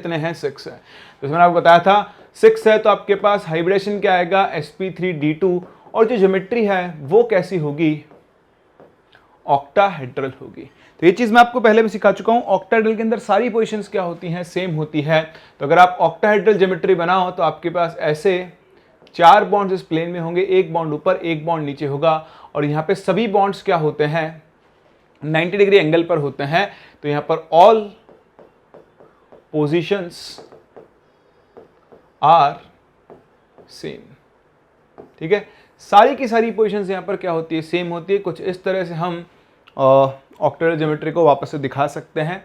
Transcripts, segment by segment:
कितने हैं 6 है। तो मैंने आपको बताया था 6 है तो आपके पास हाइब्रिडेशन क्या आएगा sp3d2 और जो ज्योमेट्री है वो कैसी होगी ऑक्टाहेड्रल होगी। तो ये चीज मैं आपको पहले भी सिखा चुका हूं, ऑक्टाहेड्रल के अंदर सारी पोजीशंस क्या होती हैं सेम होती है। तो अगर आप ऑक्टाहेड्रल ज्योमेट्री बनाओ तो आपके पास ऐसे 4 बॉन्ड्स इस प्लेन में होंगे, एक बॉन्ड ऊपर एक बॉन्ड नीचे होगा और यहाँ पे सभी बॉन्ड्स क्या होते हैं 90 डिग्री एंगल पर होते हैं। तो यहाँ पर ऑल पोजीशंस आर सेम, ठीक है, सारी की सारी पोजीशंस यहाँ पर क्या होती है सेम होती है। कुछ इस तरह से हम ऑक्टाहेड्रल ज्योमेट्री को वापस से दिखा सकते हैं।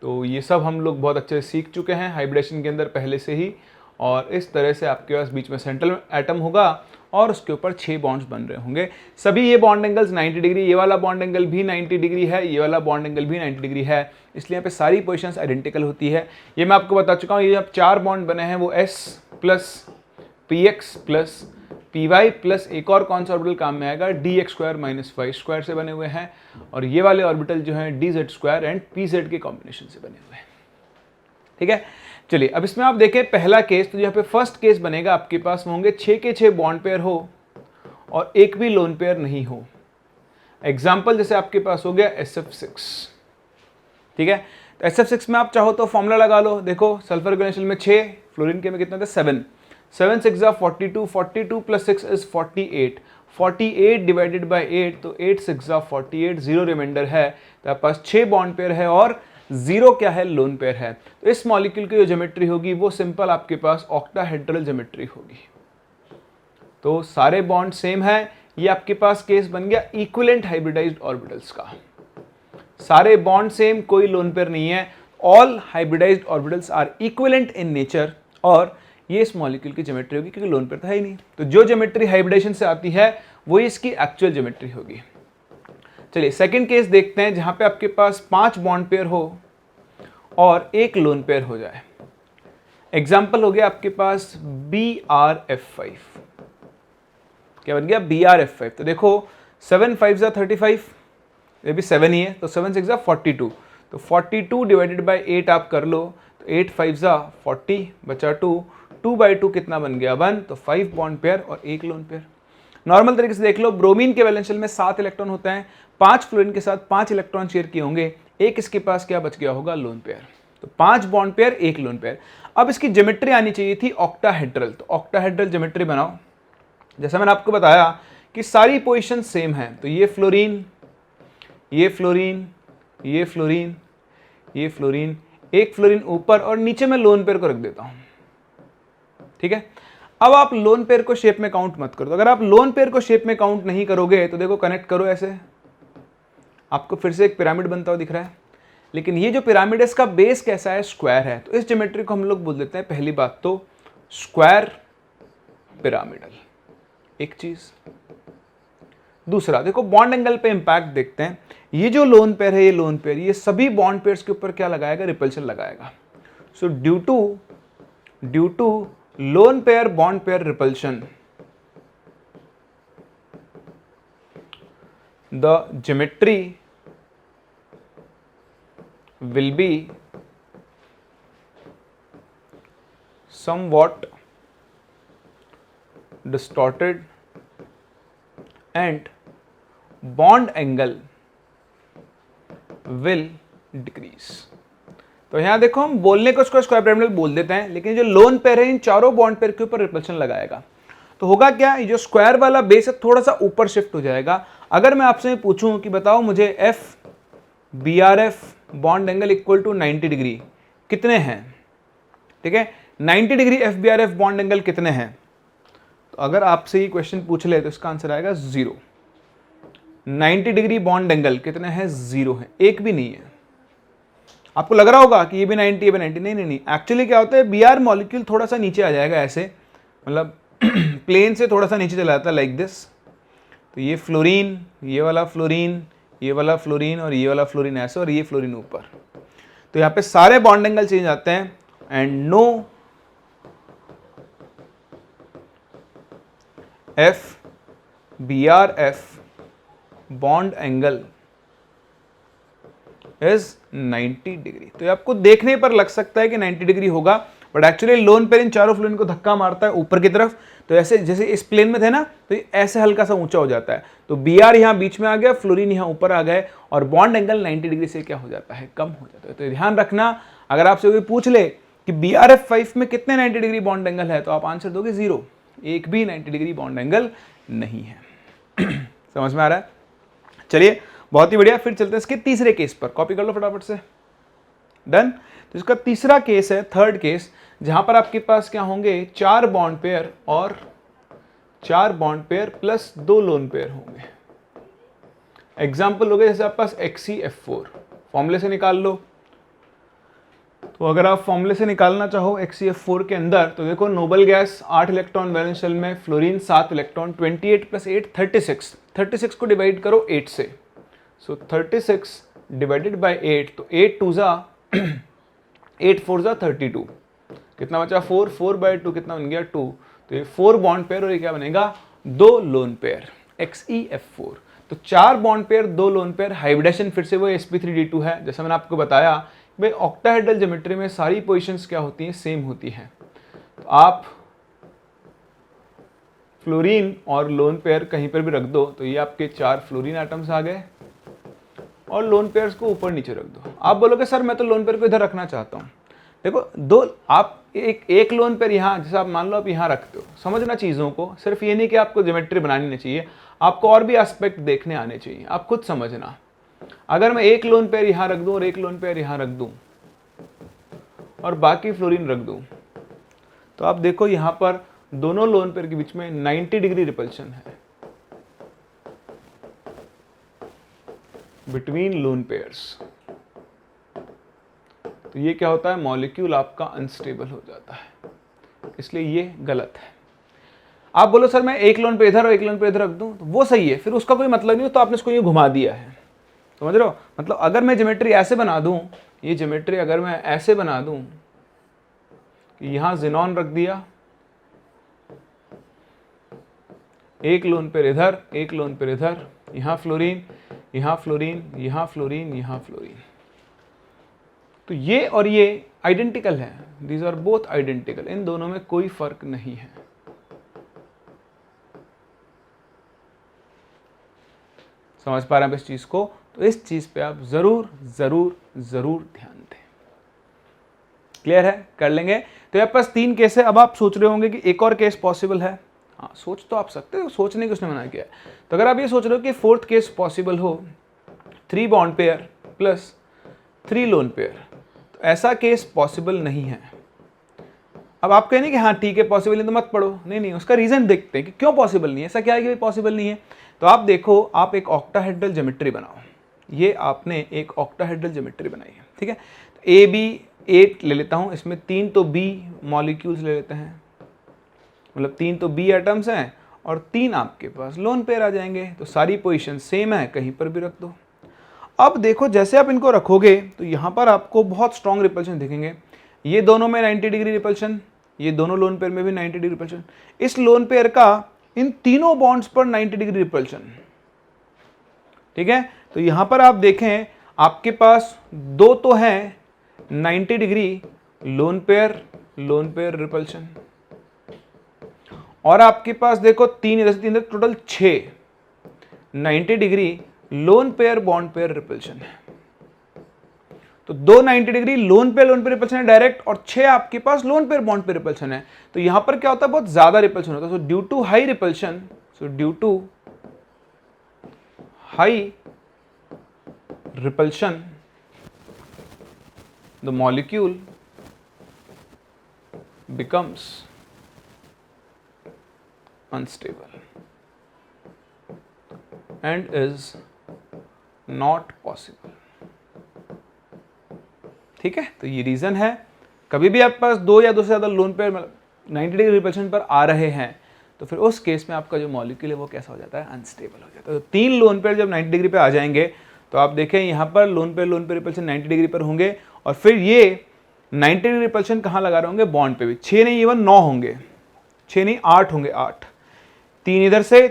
तो ये सब हम लोग बहुत अच्छे से सीख चुके हैं हाइब्रिडेशन के अंदर पहले से ही। और इस तरह से आपके पास बीच में सेंट्रल एटम होगा और उसके ऊपर 6 बॉन्ड्स बन रहे होंगे। सभी ये बॉन्ड एंगल्स 90 डिग्री, ये वाला बॉन्ड एंगल भी 90 डिग्री है, ये वाला बॉन्ड एंगल भी 90 डिग्री है, इसलिए यहाँ पे सारी पोजीशंस आइडेंटिकल होती है। ये मैं आपको बता चुका हूँ। ये जब 4 बॉन्ड बने हैं वो s plus p x plus p y plus एक और कौन सा ऑर्बिटल काम में आएगा d x square minus y square से बने हुए हैं। और ये वाले ऑर्बिटल जो हैं D Z square and P Z के कॉम्बिनेशन से बने हुए हैं, ठीक है। चलिए अब इसमें आप देखें पहला केस, तो यहाँ पे फर्स्ट केस बनेगा आपके पास होंगे 6 के 6 बॉन्ड पेयर हो और एक भी लोन पेयर नहीं हो। एग्जाम्पल जैसे आपके पास हो गया SF6, ठीक है। तो SF6 में आप चाहो तो फॉर्मूला लगा लो। देखो सल्फर गणेशल में 6, फ्लोरीन के में कितना था 7, 7 6 42, 42 प्लस 6 इज 48, 48 डिवाइडेड बाई 8, तो 8 6 48, 0 रिमाइंडर है। तो आपके पास 6 बॉन्ड पेयर है और 0 क्या है लोन पेयर है। तो इस मॉलिक्यूल की जो ज्योमेट्री होगी वो सिंपल आपके पास ऑक्टाहेड्रल ज्योमेट्री होगी। तो सारे बॉन्ड सेम है, ये आपके पास केस बन गया इक्विवेलेंट हाइब्रिडाइज्ड ऑर्बिटल्स का। सारे बॉन्ड सेम, कोई लोन पेयर नहीं है, all hybridised orbitals are equivalent in nature. और ये इस मॉलिक्यूल की ज्योमेट्री होगी क्योंकि लोन पेयर तो है ही नहीं। तो जो ज्योमेट्री हाइब्रिडेशन से आती है वही इसकी एक्चुअल ज्योमेट्री होगी। चलिए सेकंड केस देखते हैं जहां पे आपके पास 5 बॉन्ड पेयर हो और एक लोन पेयर हो जाए। एग्जाम्पल हो गया आपके पास BrF5, क्या बन गया BrF5। तो देखो 7 5 35, ये भी 7 ही है, तो 7 6 42, तो 42 डिवाइडेड बाई 8 आप कर लो, तो 8 5 40 बचा 2, 2 बाई 2 कितना बन गया 1, तो 5 बॉन्ड पेयर और एक लोन पेयर। नॉर्मल तरीके से देख लो, ब्रोमीन के वैलेंस शेल में 7 इलेक्ट्रॉन होते हैं, 5 फ्लोरीन के साथ 5 इलेक्ट्रॉन शेयर किए होंगे, एक इसके पास क्या बच गया होगा लोन पेयर। तो 5 बॉन्ड पेयर एक लोन पेयर। अब इसकी ज्योमेट्री आनी चाहिए थी ऑक्टाहेड्रल, तो ऑक्टाहेड्रल ज्योमेट्री बनाओ। जैसा मैंने आपको बताया कि सारी पोजीशन सेम है, तो ये फ्लोरीन, ये फ्लोरीन, ये फ्लोरीन, ये फ्लोरीन, एक फ्लोरीन ऊपर और नीचे मैं लोन पेयर को रख देता हूं, ठीक है। अब आप लोन पेयर को शेप में काउंट मत करो। तो अगर आप लोन पेयर को शेप में काउंट नहीं करोगे तो देखो कनेक्ट करो ऐसे, आपको फिर से एक पिरामिड बनता हुआ दिख रहा है। लेकिन ये जो पिरामिड है इसका बेस कैसा है स्क्वायर है, तो इस ज्योमेट्री को हम लोग बोल देते हैं पहली बात तो स्क्वायर पिरामिडल, एक चीज। दूसरा देखो बॉन्ड एंगल पे इंपैक्ट देखते हैं। ये जो लोन पेयर है, ये लोन पेयर, ये सभी बॉन्ड पेयर्स के ऊपर क्या लगाएगा रिपल्शन लगाएगा। So due to lone pair bond pair repulsion, the geometry will be somewhat distorted and bond angle will decrease। तो यहां देखो हम बोलने को इसको स्क्वायर पिरामिडल बोल देते हैं, लेकिन जो लोन पेयर है इन चारों बॉन्ड पेयर के ऊपर रिपल्शन लगाएगा। तो होगा क्या, ये जो स्क्वायर वाला बेस है थोड़ा सा ऊपर शिफ्ट हो जाएगा। अगर मैं आपसे पूछूं कि बताओ मुझे FBrF bond angle equal to 90 degree कितने हैं, ठीक है, 90 डिग्री FBrF बॉन्ड एंगल कितने हैं। तो अगर आपसे ये क्वेश्चन पूछ ले तो इसका आंसर आएगा 0। 90 डिग्री बॉन्ड एंगल कितने हैं, 0 है, एक भी नहीं है। आपको लग रहा होगा कि ये भी 90, ये भी 90, नहीं। एक्चुअली क्या होता है, Br मॉलिक्यूल थोड़ा सा नीचे आ जाएगा ऐसे, मतलब प्लेन से थोड़ा सा नीचे चला जाता है लाइक दिस। तो ये फ्लोरीन, ये वाला फ्लोरीन, ये वाला फ्लोरीन और ये वाला फ्लोरीन ऐसे, और ये फ्लोरीन ऊपर। तो यहाँ पे सारे बॉन्ड एंगल चेंज आते हैं and no FBrF bond angle is 90 degree. तो ये आपको देखने पर लग सकता है कि 90 डिग्री होगा, बट एक्चुअली लोन पेयर इन चारों फ्लोरीन को धक्का मारता है ऊपर की तरफ, तो ऐसे जैसे इस प्लेन में थे ना, तो ये ऐसे हल्का सा ऊंचा हो जाता है, तो Br यहाँ बीच में आ गया, फ्लोरीन यहाँ ऊपर आ गए, और बॉन्ड एंगल 90 डिग्री से क्या हो जाता है, कम हो जाता है। तो ध्यान रखना, अगर आपसे कोई पूछ ले कि BrF5 में कितने 90 डिग्री बॉन्ड एंगल है, तो आप आंसर दोगे 0, एक भी 90 डिग्री बॉन्ड एंगल नहीं है। समझ में आ रहा है? चलिए बहुत ही बढ़िया, फिर चलते हैं इसके तीसरे केस पर, कॉपी कर लो फटाफट से। डन। तो इसका तीसरा केस है, थर्ड केस, जहां पर आपके पास क्या होंगे, 4 बॉन्ड पेयर और 4 bond pair plus 2 lone pair होंगे। एग्जाम्पल हो गए जैसे आपके पास XeF4, फॉर्मूले से निकाल लो। तो अगर आप फॉर्मूले से निकालना चाहो XeF4 के अंदर, तो देखो noble gas 8 electron valence shell में, फ्लोरीन 7 इलेक्ट्रॉन, 28 + 8 36, 36 को डिवाइड करो 8 से, सो 36 डिवाइडेड बाय 8, तो 8 2 जा 8 4 जा 32, कितना बचा 4, 4/2 कितना बन गया 2, तो ये 4 बॉन्ड पेयर और ये क्या बनेगा 2 लोन पेयर, XeF4। तो 4 bond pair 2 lone pair, hybridisation फिर से वो sp3d2 है, जैसा मैंने आपको बताया भाई ऑक्टाहेड्रल ज्योमेट्री में सारी पोजीशंस क्या होती हैं, सेम होती हैं। तो आप फ्लोरीन और लोन पेयर कहीं पर भी रख दो, तो ये आपके 4 फ्लोरीन एटम्स आ गए, और लोन पेयर्स को ऊपर नीचे रख दो। आप बोलोगे सर मैं तो लोन पेयर को इधर रखना चाहता हूँ, देखो दो आप एक लोन पेयर यहाँ, जैसे आप मान लो आप यहाँ रखते हो, समझना चीज़ों को, सिर्फ ये नहीं कि आपको ज्योमेट्री बनानी नहीं चाहिए, आपको और भी एस्पेक्ट देखने आने चाहिए, आप खुद समझना। अगर मैं एक लोन पेयर यहाँ रख दूँ और एक लोन पेयर यहाँ रख दूँ और बाकी फ्लोरीन रख दूँ, तो आप देखो यहाँ पर दोनों लोन पेयर के बीच में 90 डिग्री रिपल्शन है बिटवीन लोन पेयर्स। तो ये क्या होता है, मॉलिक्यूल आपका अनस्टेबल हो जाता है, इसलिए ये गलत है। आप बोलो सर मैं एक लोन पे इधर और एक लोन पे इधर रख दूं, तो वो सही है, फिर उसका कोई मतलब नहीं हो, तो आपने इसको ये घुमा दिया है, समझ रहे हो? मतलब अगर मैं ज्योमेट्री ऐसे बना दूं, ये ज्योमेट्री अगर मैं ऐसे बना दूं कि यहां ज़ेनॉन रख दिया, एक लोन पेयर इधर, एक लोन पेयर इधर, यहां फ्लोरीन, यहां फ्लोरीन, यहां फ्लोरीन, यहां फ्लोरीन, तो ये और ये आइडेंटिकल है, दीज आर बोथ आइडेंटिकल, इन दोनों में कोई फर्क नहीं है। समझ पा रहे हैं इस चीज को? तो इस चीज पे आप जरूर जरूर जरूर ध्यान दें। क्लियर है? कर लेंगे। तो यहाँ पास 3 केस है। अब आप सोच रहे होंगे कि एक और केस पॉसिबल है। हाँ, सोच तो आप सकते हो, सोचने की उसने मना किया है। तो अगर आप ये सोच रहे हो कि 4th केस पॉसिबल हो, 3 bond pair plus 3 lone pair, तो ऐसा केस पॉसिबल नहीं है। अब आप कहें कि हाँ ठीक है पॉसिबल नहीं तो मत पढ़ो, नहीं नहीं, उसका रीजन देखते हैं कि क्यों पॉसिबल नहीं है। ऐसा क्या है कि पॉसिबल नहीं है? तो आप देखो, आप एक ऑक्टाहेड्रल ज्योमेट्री बनाओ। ये आपने एक ऑक्टाहेड्रल ज्योमेट्री बनाई है, ठीक है। तो ए बी 8 ले लेता हूँ, इसमें 3 तो बी मॉलिक्यूल्स ले लेते हैं, मतलब 3 तो बी एटम्स हैं और 3 आपके पास लोन पेयर आ जाएंगे। तो सारी पोजीशन सेम है, कहीं पर भी रख दो। अब देखो जैसे आप इनको रखोगे तो यहाँ पर आपको बहुत स्ट्रॉन्ग रिपल्शन दिखेंगे। ये दोनों में 90 डिग्री रिपल्शन, ये दोनों लोन पेयर में भी 90 डिग्री रिपल्शन, इस लोन पेयर का इन तीनों बॉन्ड्स पर 90 डिग्री रिपल्शन, ठीक है। तो यहां पर आप देखें, आपके पास 2 तो हैं 90 डिग्री लोन पेयर रिपल्शन, और आपके पास देखो 3 इधर से 3 total 6 90 degree lone pair bond pair repulsion है। तो 2 90 डिग्री लोन पेयर रिपल्शन है डायरेक्ट, और 6 आपके पास lone pair bond pair repulsion है। तो यहां पर क्या होता है, बहुत ज्यादा रिपल्शन होता है। So due to high repulsion, repulsion, the molecule becomes unstable and is not possible, ठीक है। तो ये रीजन है, कभी भी आपके पास 2 या 2 से ज्यादा लोन पेयर 90 डिग्री रिपल्शन पर आ रहे हैं, तो फिर उस केस में आपका जो मॉलिक्यूल है वो कैसा हो जाता है, अनस्टेबल हो जाता है। तो 3 लोन पेयर जब 90 डिग्री पे आ जाएंगे, तो आप देखें यहाँ पर लोन पेयर रिपल्शन 90 डिग्री पर होंगे, और फिर ये 90 डिग्री रिपल्शन कहाँ लगा रहे होंगे, बॉन्ड पे भी। 6 नहीं, इवन 9 होंगे, 6 नहीं 8 होंगे, 8 तीन इधर से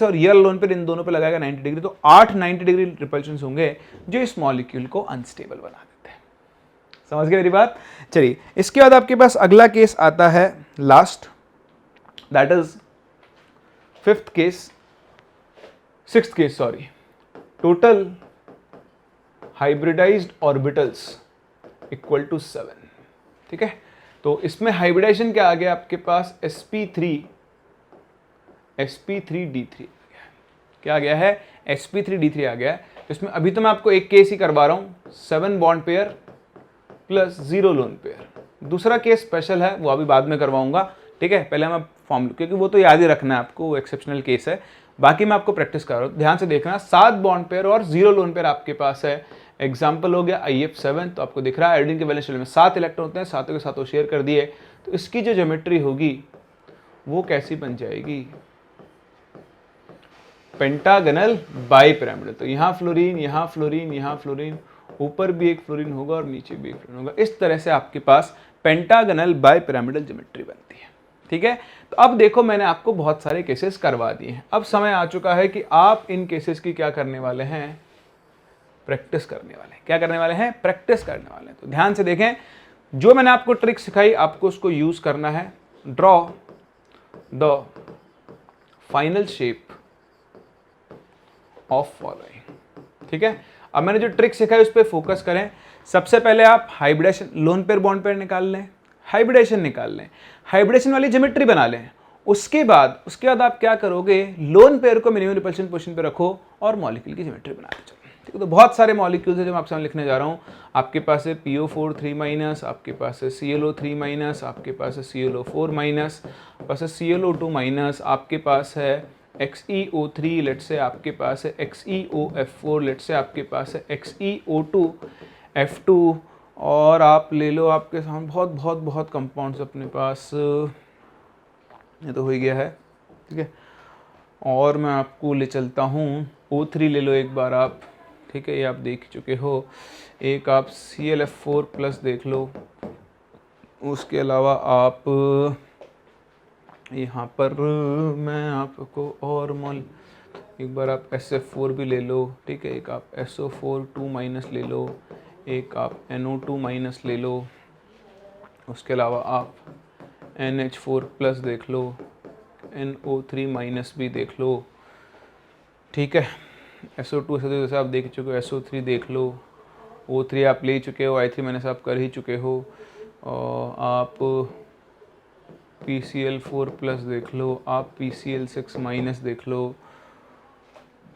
और ये लोन पेयर इन दोनों पे लगाएगा 90 डिग्री, तो 8 90 डिग्री रिपल्शन होंगे जो इस मॉलिक्यूल को अनस्टेबल बना देते हैं। समझ गए मेरी बात? चलिए, इसके बाद आपके पास अगला केस आता है last, that is sixth case, total hybridised orbitals equal to 7। ठीक है, तो इसमें हाइब्रिडाइजेशन क्या आ गया आपके पास, sp3d3 क्या आ गया है, sp3d3 आ गया है। तो इसमें अभी तो मैं आपको एक केस ही करवा रहा हूं, 7 bond pair plus 0 lone pair. दूसरा केस स्पेशल है, वो अभी बाद में करवाऊंगा। ठीक है, पहले मैं फॉर्म, क्योंकि वो तो याद ही रखना है आपको, वो एक्सेप्शनल केस है। बाकी मैं आपको प्रैक्टिस कर रहा हूँ, ध्यान से देखना। 7 बॉन्ड पेयर और 0 लोन पेयर आपके पास है। एग्जाम्पल हो गया IF7, तो आपको दिख रहा है आयोडीन के वैलेंस शेल में 7 इलेक्ट्रॉन होते हैं, सातों के सातों शेयर कर दिए। तो इसकी जो ज्योमेट्री होगी वो कैसी बन जाएगी, पेंटागनल बाइपिरामिडल। तो यहाँ फ्लोरीन, यहाँ फ्लोरीन, यहाँ फ्लोरीन, ऊपर भी एक फ्लोरीन होगा और नीचे भी एक फ्लोरीन होगा। इस तरह से आपके पास पेंटागनल बाइपिरामिडल ज्योमेट्री बनती है। ठीक है, तो अब देखो मैंने आपको बहुत सारे केसेस करवा दिए हैं। अब समय आ चुका है कि आप इन केसेस की क्या करने वाले हैं, प्रैक्टिस करने वाले हैं। क्या करने वाले हैं, प्रैक्टिस करने वाले हैं। तो ध्यान से देखें, जो मैंने आपको ट्रिक सिखाई आपको उसको यूज करना है। Draw the final shape of following. ठीक है, अब मैंने जो ट्रिक सिखाई उस पर फोकस करें। सबसे पहले आप hybridisation, lone pair bond pair निकाल लें, हाइब्रिडेशन निकाल लें, हाइब्रिडेशन वाली ज्योमेट्री बना लें। उसके बाद आप क्या करोगे, लोन पेयर को मिनिमम रिपल्शन पोजीशन पे रखो और मॉलिक्यूल की ज्योमेट्री बना के चलो। ठीक है, तो बहुत सारे मॉलिक्यूल्स है जो मैं आपके सामने लिखने जा रहा हूँ। आपके पास है PO4 3-, आपके पास है ClO 3-, आपके पास है ClO4-, पास है ClO2-, आपके पास है XeO3, लेट से आपके पास है XeOF4, लेट से आपके पास है XeO2F2, और आप ले लो आपके सामने बहुत कंपाउंड्स अपने पास, ये तो हो ही गया है। ठीक है, और मैं आपको ले चलता हूँ O3 ले लो एक बार आप। ठीक है, ये आप देख चुके हो। एक आप ClF4 प्लस देख लो। उसके अलावा आप यहाँ पर मैं आपको और एक बार आप SF4 भी ले लो। ठीक है, एक आप SO4 2- ले लो, एक आप NO2- ले लो। उसके अलावा आप NH4 प्लस देख लो, NO3- भी देख लो। ठीक है, SO2 जैसे आप देख चुके हो, SO3 देख लो, O3 आप ले चुके हो, I3- आप कर ही चुके हो, और आप PCl4 प्लस देख लो, आप PCl6- देख लो।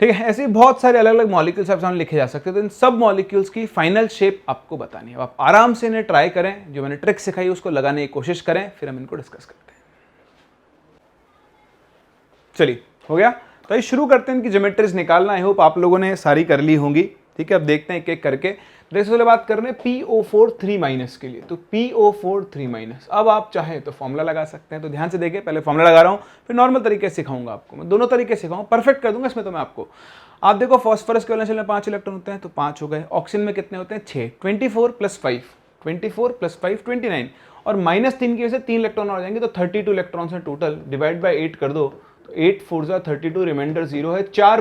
ठीक है, ऐसे बहुत सारे अलग अलग मॉलिक्यूल्स आप सामने लिखे जा सकते हैं। तो इन सब मॉलिक्यूल्स की फाइनल शेप आपको बतानी है। आप आराम से इन्हें ट्राई करें, जो मैंने ट्रिक सिखाई उसको लगाने की कोशिश करें, फिर हम इनको डिस्कस करते हैं। चलिए, हो गया। तो ये शुरू करते हैं इनकी ज्योमेट्रीज निकालना। आई होप आप लोगों ने सारी कर ली होंगी। ठीक है, अब देखते हैं एक एक करके। जैसे पहले बात कर रहे हैं PO4 3- के लिए, तो PO4 3-, अब आप चाहे तो फॉर्मूला लगा सकते हैं। तो ध्यान से देखिए, पहले फॉर्मूला लगा रहा हूं, फिर नॉर्मल तरीके से सिखाऊंगा आपको। मैं दोनों तरीके सिखाऊंगा, परफेक्ट कर दूंगा इसमें तो मैं आपको। आप देखो, फॉस्फोरस के वैलेंस शेल में 5 इलेक्ट्रॉन होते हैं, तो 5 हो गए। ऑक्सीजन में कितने होते हैं, 6। 24 + 5 29, और -3 की वजह से 3 इलेक्ट्रॉन और जाएंगे, तो 32 इलेक्ट्रॉन्स हैं टोटल। डिवाइड बाय 8 कर दो, तो 8 4 = 32, रिमाइंडर 0 है। 4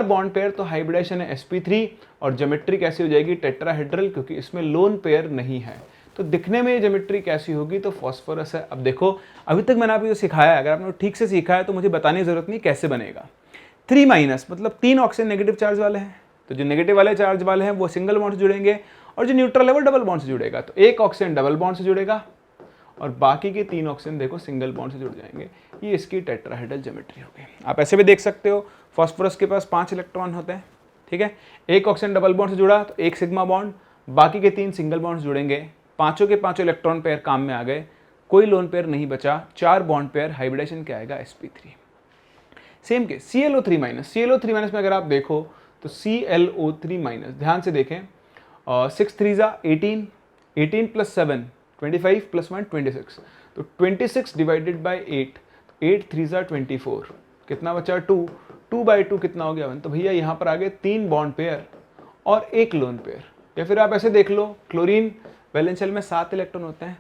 बॉन्ड पेयर, तो हाइब्रिडेशन है sp3, और ज्योमेट्री कैसी हो जाएगी, टेट्राहेड्रल, क्योंकि इसमें लोन पेयर नहीं है। तो दिखने में ज्योमेट्री कैसी होगी, तो फॉस्फोरस है। अब देखो, अभी तक मैंने आपको सिखाया है, अगर आपने ठीक से सीखा है तो मुझे बताने की जरूरत नहीं कैसे बनेगा। 3- मतलब 3 ऑक्सीजन नेगेटिव चार्ज वाले हैं, तो जो नेगेटिव वाले चार्ज वाले हैं वो सिंगल बॉन्ड से जुड़ेंगे, और जो न्यूट्रल है वो डबल बॉन्ड से जुड़ेगा। तो एक ऑक्सीजन डबल बॉन्ड से जुड़ेगा, और बाकी के 3 ऑक्सीजन देखो सिंगल बॉन्ड से जुड़ जाएंगे। ये इसकी टेट्राहेड्रल ज्योमेट्री हो गई। आप ऐसे भी देख सकते हो, फॉस्फोरस के पास 5 इलेक्ट्रॉन होते हैं। ठीक है, एक ऑक्सीजन डबल बॉन्ड से जुड़ा तो एक सिग्मा बॉन्ड, बाकी के 3 सिंगल बॉन्ड से जुड़ेंगे। पांचों के पांचों इलेक्ट्रॉन पेयर काम में आ गए, कोई लोन पेयर नहीं बचा। 4 बॉन्ड पेयर, हाइब्रिडेशन क्या आएगा, sp3। सेम के ClO3- में अगर आप देखो तो ClO3-, ध्यान से देखें, 6 3 18, 18 + 7 25 + 1 26, तो 26 डिवाइडेड बाय 8, 8 3 24, कितना बचा 2, 2/2 कितना हो गया 1। तो भैया यहाँ पर आ गए 3 बॉन्ड पेयर और 1 लोन पेयर। या फिर आप ऐसे देख लो, क्लोरीन वैलेंस शेल में 7 इलेक्ट्रॉन होते हैं,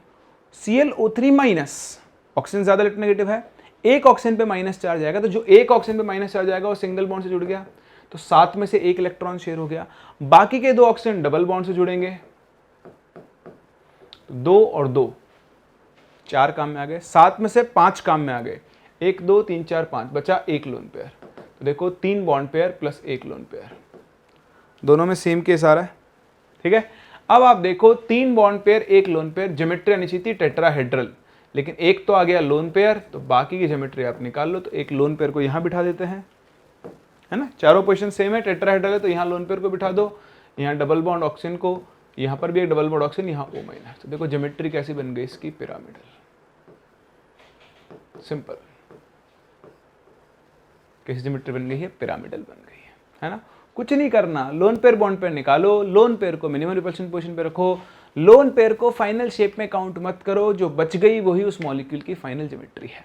ClO3-, ऑक्सीजन ज़्यादा इलेक्ट्रोनेगेटिव है, एक ऑक्सीजन पे माइनस चार्ज आएगा, तो जो एक ऑक्सीजन पे माइनस चार्ज आएगा वो सिंगल बॉन्ड से जुड़ गया, तो 7 में से 1 इलेक्ट्रॉन शेयर हो गया। बाकी के 2 ऑक्सीजन डबल बॉन्ड से जुड़ेंगे, 2 और 2 4 काम में आ गए, 7 में से 5 काम में आ गए, 1 2 3 4 5, बचा 1 लोन पेयर। तो देखो 3 bond pair plus 1 lone pair, दोनों में सेम केस आ रहा है, ठीक है। अब आप देखो 3 bond pair 1 lone pair, geometry आनी चाहिए थी टेट्राहेड्रल, लेकिन एक तो आ गया लोन पेयर, तो बाकी की ज्योमेट्री आप निकाल लो। तो एक लोन पेयर को यहां बिठा देते हैं, है ना, चारों पोजीशन सेम है, टेट्राहेड्रल है, तो यहाँ लोन पेयर को बिठा दो, यहाँ डबल बॉन्ड ऑक्सीजन को, यहाँ पर भी एक डबल बॉन्ड ऑक्सीजन, यहाँ O माइनस। तो देखो ज्योमेट्री कैसी बन गई इसकी, पिरामिडल, सिंपल। कैसी ज्योमेट्री बन गई है, पिरामिडल बन गई है ना। कुछ नहीं करना, लोन पेयर बॉन्ड पेयर निकालो, लोन पेयर को मिनिमम रिपल्शन पोजीशन पे रखो, लोन पेयर को फाइनल शेप में काउंट मत करो, जो बच गई वही उस मॉलिक्यूल की फाइनल ज्योमेट्री है।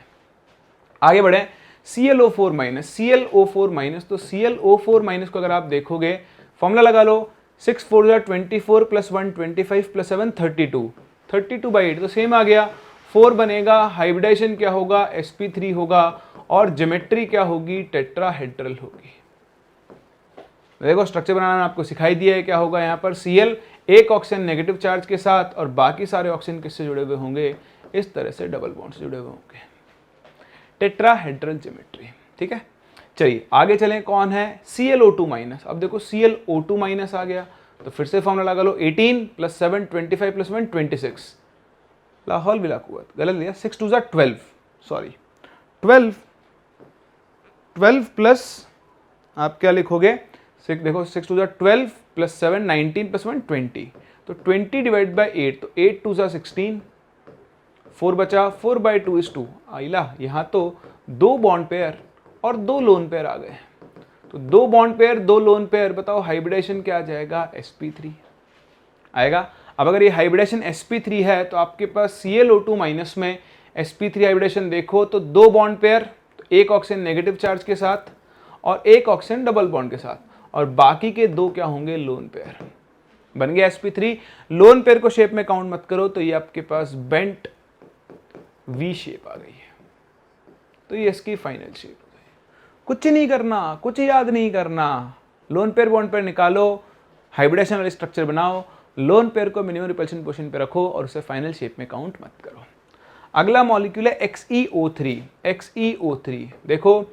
आगे बढ़े, ClO4 माइनस, ClO4 माइनस, तो ClO4 माइनस को अगर आप देखोगे फॉर्मूला लगा लो, 6 4 24 प्लस 1 25 प्लस 7 32, 32/8, तो सेम आ गया, 4 बनेगा, हाइब्रिडाइजेशन क्या होगा, sp3 होगा, और ज्योमेट्री क्या होगी, टेट्राहेड्रल होगी। देखो स्ट्रक्चर बनाना आपको सिखाई दिया है, क्या होगा यहाँ पर, Cl एक ऑक्सीजन नेगेटिव चार्ज के साथ और बाकी सारे ऑक्सीजन किससे जुड़े हुए होंगे, इस तरह से डबल बॉन्ड से जुड़े हुए होंगे, टेट्राहेड्रल ज्योमेट्री, ठीक है। चलिए आगे चलें, कौन है, ClO2 माइनस। अब देखो ClO2 माइनस आ गया, तो फिर से फॉर्मूला लगा लो, 18 प्लस 7 25 प्लस 1 26, लाहौल बिला कुव्वत, गलत लिया, 6 2 12, सॉरी 12 प्लस आप क्या लिखोगे, देखो 6 2 12 प्लस 7 19 प्लस 1 20, तो 20 डिवाइड बाई 8, तो 8 2 16, 4 बचा, 4/2 is 2, आइला यहाँ तो 2 बॉन्ड पेयर और 2 लोन पेयर आ गए, तो 2 बॉन्ड पेयर 2 लोन पेयर, बताओ हाइब्रिडेशन क्या आ जाएगा, sp3 आएगा। अब अगर ये हाइब्रिडेशन sp3 है, तो आपके पास ClO2 माइनस में sp3 हाइब्रिडेशन देखो, तो 2 बॉन्ड पेयर, तो एक ऑक्सीजन नेगेटिव चार्ज के साथ और एक ऑक्सीजन डबल बॉन्ड के साथ, और बाकी के 2 क्या होंगे, लोन पेयर, बन गया sp3। लोन पेयर को शेप में काउंट मत करो, तो ये आपके पास बेंट V शेप आ गई है, तो ये इसकी फाइनल शेप हो गई। कुछ नहीं करना, कुछ याद नहीं करना, लोन पेयर बॉन्ड पेयर निकालो, हाइब्रिडेशन वाले स्ट्रक्चर बनाओ, लोन पेयर को मिनिमम रिपल्शन पोजीशन पे रखो और उसे फाइनल शेप में काउंट मत करो। अगला मॉलिक्यूल है XeO3। XeO3 देखो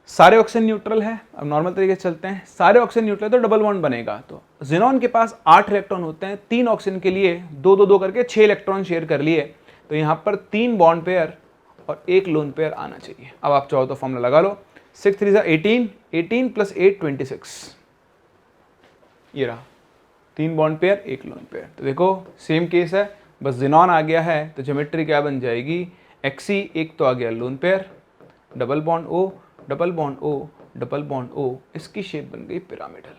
सारे ऑक्सीजन न्यूट्रल है, अब नॉर्मल तरीके से चलते हैं, सारे ऑक्सीजन न्यूट्रल तो डबल बॉन्ड बनेगा, तो ज़ेनॉन के पास 8 इलेक्ट्रॉन होते हैं, 3 ऑक्सीजन के लिए 2 2 2 करके 6 इलेक्ट्रॉन शेयर कर लिए, तो यहाँ पर 3 बॉन्ड पेयर और 1 लोन पेयर आना चाहिए। अब आप चाहो तो फॉर्मूला लगा लो, 6 3 18, 18 प्लस 8 26, ये रहा 3 बॉन्ड पेयर 1 लोन पेयर। तो देखो सेम केस है, बस ज़ेनॉन आ गया है, तो ज्योमेट्री क्या बन जाएगी, Xe एक तो आ गया lone pair, double bond O, double bond O, double bond O, इसकी शेप बन गई पिरामिडल।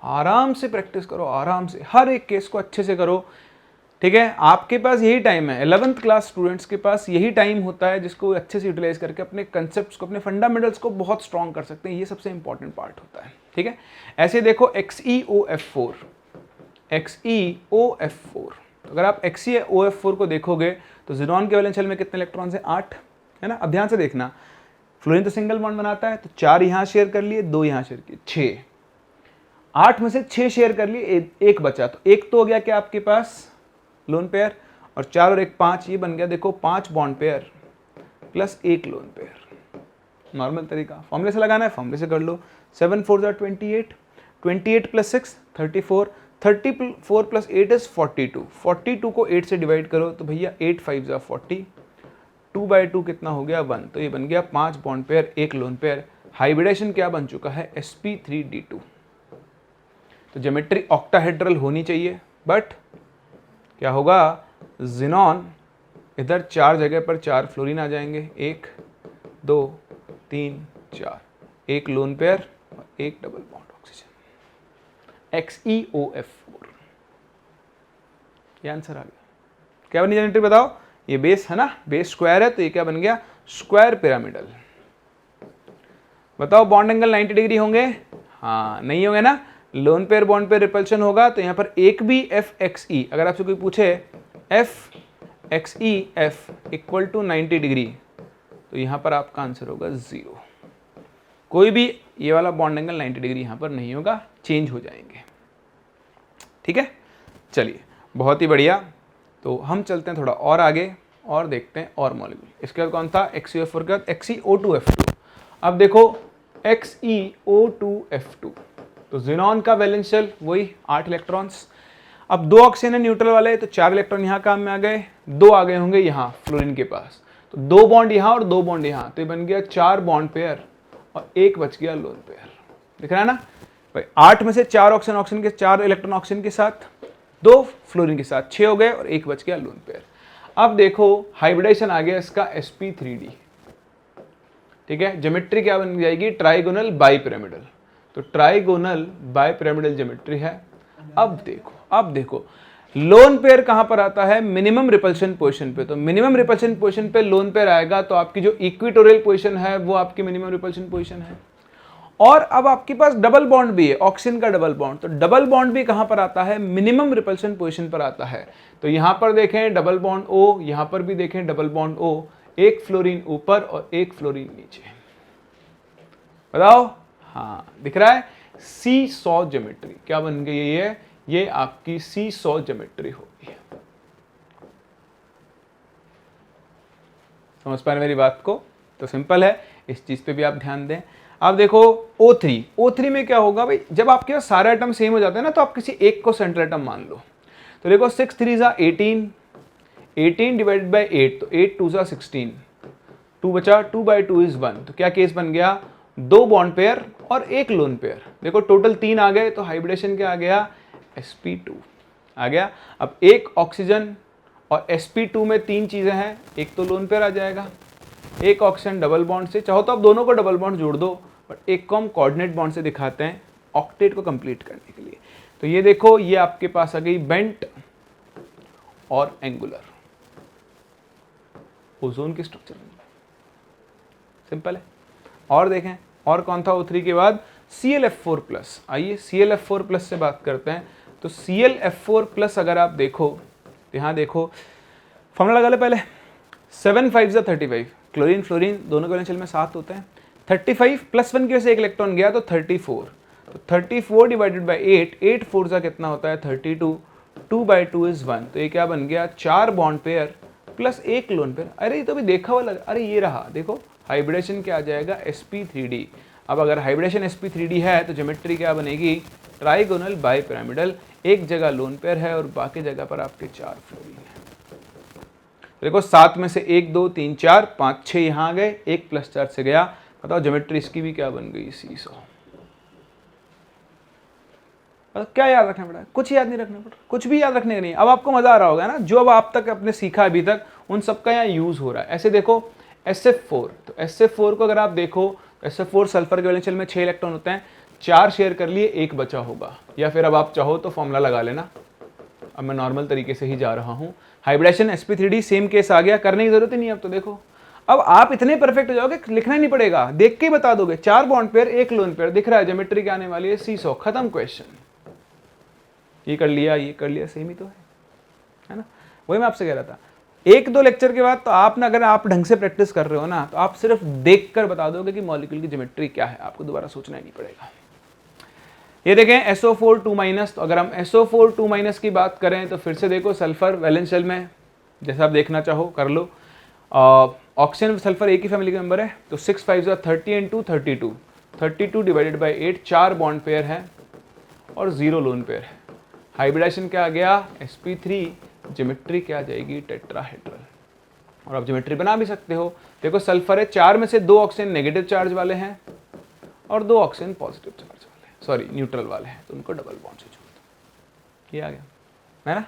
आराम से प्रैक्टिस करो, आराम से, हर एक केस को अच्छे से करो, ठीक है। आपके पास यही टाइम है, 11th क्लास स्टूडेंट्स के पास यही टाइम होता है जिसको अच्छे से यूटिलाइज करके अपने कंसेप्ट्स को, अपने फंडामेंटल्स को बहुत स्ट्रॉन्ग कर सकते हैं, ये सबसे इंपॉर्टेंट पार्ट होता है, ठीक है। ऐसे देखो XeOF4, XeOF4, अगर आप XeOF4 को देखोगे तो ज़ेनॉन के वैलेंस शेल में कितने इलेक्ट्रॉन्स हैं, 8, है ना। अब ध्यान से देखना, फ्लोरीन तो सिंगल बॉन्ड बनाता है, तो 4 यहाँ शेयर कर लिए, 2 यहाँ शेयर किए, 6, 8 में से 6 शेयर कर लिए, 1 बचा, तो 1 तो हो गया क्या आपके पास लोन पेयर, और 4 और 1 5, ये बन गया देखो 5 bond pair plus 1 lone pair. Normal तरीका फॉर्मूले से लगाना है, फॉर्मूले से कर लो, 7 4 28, 28 प्लस 6 34, 34 प्लस 8 इज 42, 42 को 8 से डिवाइड करो, तो भैया 8 5 40, 2/2 कितना हो गया 1, तो ये बन गया 5 bond pair 1 lone pair. Hybridisation क्या बन चुका है, sp3d2। तो ज्योमेट्री ऑक्टाहेड्रल होनी चाहिए, बट क्या होगा, ज़ेनॉन इधर 4 जगह पर 4 फ्लोरीन आ जाएंगे, 1 2 3 4, 1 लोन पेयर और 1 डबल बॉन्ड ऑक्सीजन, XeOF4, ये आंसर आ गया। क्या बनी ज्योमेट्री बताओ, ये बेस है ना, बेस स्क्वायर है, तो ये क्या बन गया, स्क्वायर पिरामिडल। बताओ बॉन्ड एंगल 90 डिग्री होंगे, हाँ नहीं होंगे ना, loan pair bond pair repulsion होगा, तो यहाँ पर एक भी FXE, अगर आपसे कोई पूछे XeF इक्वल टू 90 डिग्री, तो यहाँ पर आपका आंसर होगा 0। कोई भी ये वाला बॉन्ड एंगल 90 डिग्री यहाँ पर नहीं होगा, चेंज हो जाएंगे। ठीक है, चलिए बहुत ही बढ़िया। तो हम चलते हैं थोड़ा और आगे और देखते हैं और मॉलिक्यूल। इसके बाद कौन था, XeO4 के बाद XeO2F2। अब देखो XeO2F2, तो जिनॉन का वैलेंस शेल वही 8 इलेक्ट्रॉन्स। अब 2 ऑक्सीजन है न्यूट्रल वाले, तो 4 इलेक्ट्रॉन यहाँ काम में आ गए, 2 आ गए होंगे यहाँ फ्लोरीन के पास, तो 2 बॉन्ड यहाँ और 2 बॉन्ड यहाँ, तो ये बन गया 4 बॉन्ड पेयर और 1 बच गया लोन पेयर। दिख रहा है ना भाई, 8 में से 4 ऑक्सीजन के 4 इलेक्ट्रॉन ऑक्सीजन के साथ, 2 फ्लोरीन के साथ, 6 हो गए और 1 बच गया लोन पेयर। अब देखो हाइब्रिडेशन आ गया इसका sp3d। ठीक है, ज्योमेट्री क्या बन जाएगी, ट्राइगोनल बाइपिरामिडल। तो ट्राइगोनल बाइपिरामिडल ज्योमेट्री है। अब देखो लोन पेयर कहां पर आता है, मिनिमम रिपल्शन पोजीशन पे। तो मिनिमम रिपल्शन पोजीशन पे लोन पेयर आएगा, तो आपकी जो इक्वेटोरियल पोजीशन है वो आपकी मिनिमम रिपल्शन पोजीशन है। और अब आपके पास डबल बॉन्ड भी है, ऑक्सीजन का डबल बॉन्ड, तो डबल बॉन्ड भी कहां पर आता है, मिनिमम रिपल्शन पोजीशन पर आता है। तो यहां पर देखें डबल बॉन्ड O, यहां पर भी देखें डबल बॉन्ड O, एक फ्लोरीन ऊपर और एक फ्लोरीन नीचे। बताओ, हाँ दिख रहा है, सी सॉ ज्योमेट्री क्या बन गई है, ये आपकी सी सॉ ज्योमेट्री होगी। समझ पा रहे मेरी बात को? तो सिंपल है, इस चीज पे भी आप ध्यान दें। अब देखो O3 में क्या होगा भाई, जब आपके पास सारे एटम सेम हो जाते हैं ना, तो आप किसी एक को सेंट्रल एटम मान लो। तो देखो 6 3 18, 18 डिवाइडेड बाई 8, तो 8 2 16, 2 बचा, 2/2 इज 1। तो क्या केस बन गया, 2 बॉन्ड पेयर और 1 लोन पेयर। देखो टोटल 3 आ गए, तो हाइब्रिडेशन क्या आ गया, sp2 आ गया। अब एक ऑक्सीजन और sp2 में 3 चीजें हैं, एक तो लोन पेयर आ जाएगा, एक ऑक्सीजन डबल बॉन्ड से, चाहो तो आप दोनों को डबल बॉन्ड जोड़ दो, बट एक को हम कोऑर्डिनेट बॉन्ड से दिखाते हैं ऑक्टेट को कंप्लीट करने के लिए। तो ये देखो, ये आपके पास आ गई बेंट और एंगुलर ओजोन की स्ट्रक्चर। सिंपल है। और देखें, और कौन था O3 के बाद, ClF4+। आइए ClF4+ से बात करते हैं। तो ClF4+ अगर आप देखो, तो यहाँ देखो फॉर्मूला लगा ले पहले, 7 5 जा 35, क्लोरीन फ्लोरीन दोनों के वैलेंस शेल में 7 होते हैं। 35 + 1 की वजह से एक इलेक्ट्रॉन गया, तो 34। तो 34 डिवाइडेड बाई 8, 8 4 जा कितना होता है 32, 2/2 इज 1। तो ये क्या बन गया, 4 bond pair plus 1 lone pair. अरे ये तो भी देखा हुआ लगा, अरे ये रहा, देखो हाइब्रिडेशन क्या आ जाएगा, sp3d। अब अगर हाइब्रिडेशन sp3d है तो ज्योमेट्री क्या बनेगी, ट्राइगोनल बाइपिरामिडल। एक जगह लोन पेयर है और बाकी जगह पर आपके 4 फ्लोरीन है। देखो 7 में से 1 2 3 4 5 6 यहाँ आ गए, 1 + 4 से गया। बताओ ज्योमेट्री इसकी भी क्या बन गई, सीसॉ। क्या याद रखना पड़ा, कुछ याद नहीं रखना पड़ा, कुछ भी याद रखने का नहीं। अब आपको मजा आ रहा होगा ना, जो अब आप तक अपने सीखा अभी तक उन सबका यहाँ यूज हो रहा है। ऐसे देखो SF4, तो SF4 को अगर आप देखो, SF4 सल्फर के वैलेंस शेल में 6 इलेक्ट्रॉन होते हैं, 4 शेयर कर लिए, 1 बचा होगा। या फिर अब आप चाहो तो फॉर्मूला लगा लेना, अब मैं नॉर्मल तरीके से ही जा रहा हूँ। हाइब्रिडेशन sp3d सेम केस आ गया, करने की जरूरत ही नहीं। अब तो देखो, अब आप इतने परफेक्ट हो जाओगे, लिखना ही नहीं पड़ेगा, देख के ही बता दोगे। 4 बॉन्ड पेयर 1 लोन पेयर दिख रहा है, ज्योमेट्री क्या आने वाली है, सीसॉ। खत्म क्वेश्चन। ये कर लिया, सेम ही तो है ना। वही मैं आपसे कह रहा था, 1-2 लेक्चर के बाद तो आप ना, अगर आप ढंग से प्रैक्टिस कर रहे हो ना, तो आप सिर्फ देख कर बता दोगे कि मॉलिक्यूल की ज्योमेट्री क्या है, आपको दोबारा सोचना ही नहीं पड़ेगा। ये देखें SO4 2-, तो अगर हम SO4 2- की बात करें तो फिर से देखो सल्फर वैलेंस शेल में, जैसा आप देखना चाहो कर लो। ऑक्सीजन सल्फर एक ही फैमिली का मेंबर है, तो 6 5 जा 30 × 2 32, 32 डिवाइडेड बाई 8, 4 बॉन्ड पेयर है और 0 लोन पेयर है। हाइब्रिडेशन क्या आ गया, sp3, ज्योमेट्री क्या आ जाएगी, टेट्राहेड्रल। और आप ज्योमेट्री बना भी सकते हो। देखो सल्फर है, 4 में से 2 ऑक्सीजन नेगेटिव चार्ज वाले हैं और 2 ऑक्सीजन पॉजिटिव चार्ज वाले हैं, सॉरी न्यूट्रल वाले हैं, तो उनको डबल बॉन्ड से जोड़ दो। ये आ गया है ना।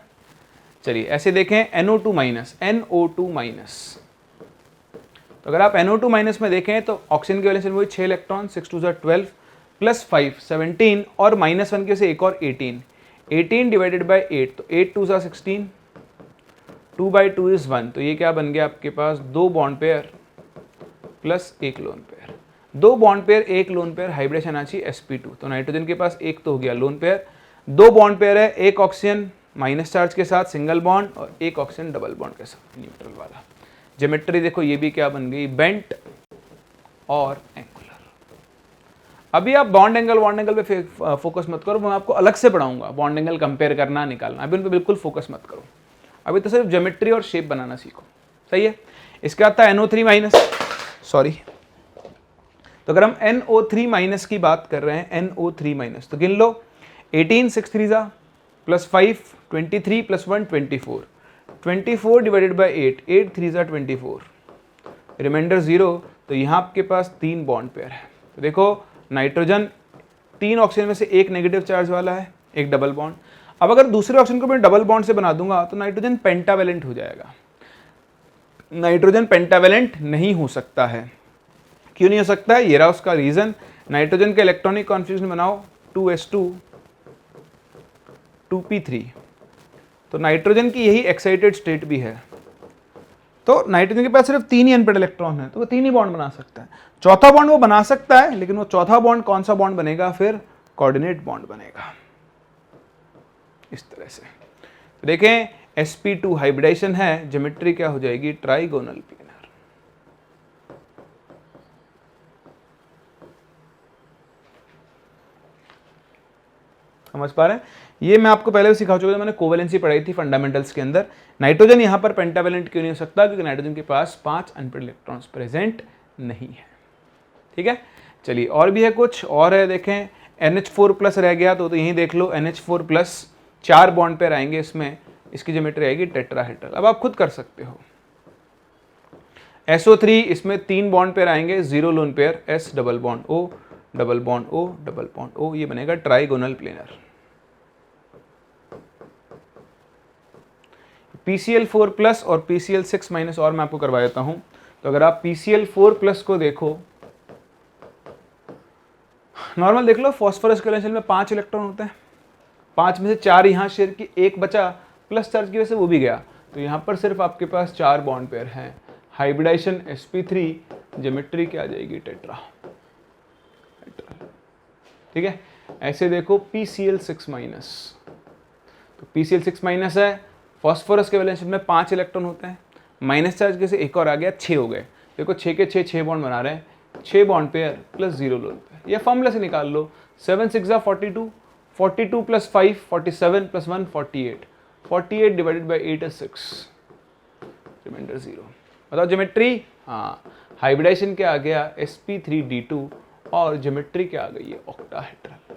चलिए ऐसे देखें NO2-, तो अगर आप NO2- में देखें तो ऑक्सीजन के वैलेंस शेल में 6 इलेक्ट्रॉन, 6 2 12 + 5 17 और -1 की से एक और 18, 18 डिवाइडेड बाई 8, तो 8 2 16, 2/2 इज 1। तो ये क्या बन गया आपके पास, 2 bond pair plus 1 lone pair. 2 bond pair 1 lone pair, hybridisation आ चाहिए sp2। तो नाइट्रोजन के पास एक तो हो गया लोन पेयर, 2 बॉन्ड पेयर है, 1 ऑक्सीजन माइनस चार्ज के साथ सिंगल बॉन्ड और एक ऑक्सीजन डबल बॉन्ड के साथ न्यूट्रल वाला। ज्योमेट्री देखो ये भी क्या बन गई, बेंट और एंगुलर। अभी आप बॉन्ड एंगल पे फोकस मत करो, मैं आपको अलग से पढ़ाऊंगा बॉन्ड एंगल कंपेयर करना निकालना, अभी उन पे बिल्कुल फोकस मत करो। अभी तो सिर्फ ज्योमेट्री और शेप बनाना सीखो, सही है। इसके बाद था NO3 माइनस, सॉरी, तो अगर हम NO3 माइनस की बात कर रहे हैं, NO3 माइनस तो गिन लो, 18 6 3 जा प्लस 5 23 प्लस 1 24, 24 डिवाइडेड बाई 8 8 3 जा 24, रिमाइंडर 0। तो यहाँ आपके पास 3 बॉन्ड पेयर है। तो देखो नाइट्रोजन 3 ऑक्सीजन में से एक नेगेटिव चार्ज वाला है, एक डबल बॉन्ड। अब अगर दूसरे ऑक्सीजन को मैं डबल बॉन्ड से बना दूंगा तो नाइट्रोजन पेंटावेलेंट हो जाएगा। नाइट्रोजन पेंटावेलेंट नहीं हो सकता है। क्यों नहीं हो सकता है, ये रहा उसका रीजन। नाइट्रोजन के इलेक्ट्रॉनिक कॉन्फ़िगरेशन बनाओ 2s2 2p3, तो नाइट्रोजन की यही एक्साइटेड स्टेट भी है। तो नाइट्रोजन के पास सिर्फ 3 ही अनपेड इलेक्ट्रॉन है, तो वो 3 ही बॉन्ड बना सकता है। चौथा बॉन्ड वो बना सकता है, लेकिन वो चौथा बॉन्ड कौन सा बॉन्ड बनेगा, फिर कोऑर्डिनेट बॉन्ड बनेगा इस तरह से। तो देखें sp2 हाइब्रिडाइजेशन है, ज्योमेट्री क्या हो जाएगी, ट्राइगोनल प्लेनर। समझ पा रहे हैं। ये मैं आपको पहले भी सिखा चुका था, मैंने कोवेलेंसी पढ़ाई थी फंडामेंटल्स के अंदर। नाइट्रोजन यहाँ पर पेंटावेलेंट क्यों नहीं हो सकता, क्योंकि नाइट्रोजन के पास 5 अनपेड इलेक्ट्रॉन्स प्रेजेंट नहीं है। ठीक है, चलिए और भी है कुछ और है, देखें NH4 प्लस रह गया तो यहीं देख लो, NH4 प्लस 4 बॉन्ड पेयर आएंगे इसमें, इसकी ज्योमेट्री आएगी टेट्राहेड्रल। अब आप खुद कर सकते हो। SO3 इसमें 3 बॉन्ड पेयर आएंगे, 0 lone pair, S double bond O double bond O double bond O, ये बनेगा ट्राइगोनल प्लेनर। PCl4 प्लस और PCl6 माइनस और मैं आपको करवा देता हूं। तो अगर आप PCl4 प्लस को देखो, नॉर्मल देख लो, फॉस्फोरस के वैलेंस में 5 इलेक्ट्रॉन होते हैं, 5 में से 4 यहाँ शेयर की, एक बचा प्लस चार्ज की वजह से वो भी गया, तो यहाँ पर सिर्फ आपके पास 4 बॉन्ड पेयर हैं। हाइब्रिडाइजेशन sp3, ज्योमेट्री क्या आ जाएगी, टेट्रा। ठीक है, ऐसे देखो PCl6 माइनस, तो PCl6 माइनस है, फॉस्फोरस के वैलेंस में 5 इलेक्ट्रॉन होते हैं, माइनस चार्ज के से एक और आ गया, 6 हो गए। देखो 6 के 6 बॉन्ड बना रहे हैं, 6 bond pair plus 0 lone pair, ये फॉर्मूला से निकाल लो। 7 6 42, 42 plus 5 47 plus 1 48, 48 divided by 8 is 6, remainder 0। बताओ ज्योमेट्री, हाँ हाइब्रिडाइजेशन क्या आ गया, sp3d2, और ज्योमेट्री क्या आ गई है, ऑक्टाहेड्रल।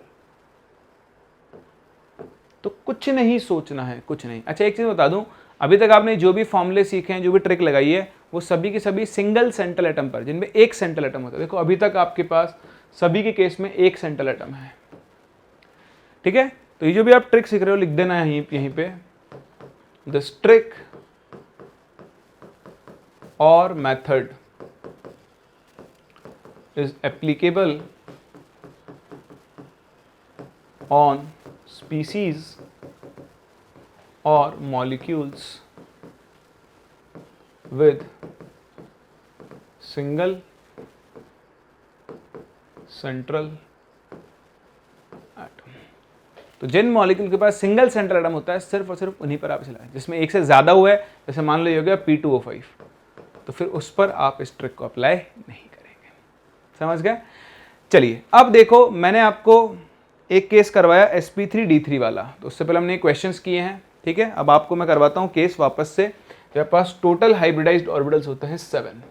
तो कुछ नहीं सोचना है, कुछ नहीं। अच्छा एक चीज बता दूं, अभी तक आपने जो भी फॉर्मूले सीखे हैं, जो भी ट्रिक लगाई है, वो सभी के सभी सिंगल सेंट्रल एटम पर, जिनमें एक सेंट्रल एटम होता है। देखो अभी तक आपके पास सभी के केस में एक सेंट्रल एटम है। ठीक है, तो ये जो भी आप ट्रिक सीख रहे हो लिख देना है यहीं पे, दिस ट्रिक और method is applicable on species or molecules with single central atom। तो जिन मॉलिक्यूल के पास सिंगल सेंट्रल एटम होता है, सिर्फ और सिर्फ उन्हीं पर आप चलाएं। जिसमें एक से ज्यादा हुआ है, जैसे मान लो ये हो गया P2O5, तो फिर उस पर आप इस ट्रिक को अप्लाई नहीं करेंगे। समझ गए। चलिए अब देखो, मैंने आपको एक केस करवाया sp3d3 वाला, तो उससे पहले हमने क्वेश्चंस किए हैं। ठीक है, अब आपको मैं करवाता हूं केस वापस से। मेरे पास टोटल हाइब्रिडाइज्ड ऑर्बिटल्स होते हैं 7।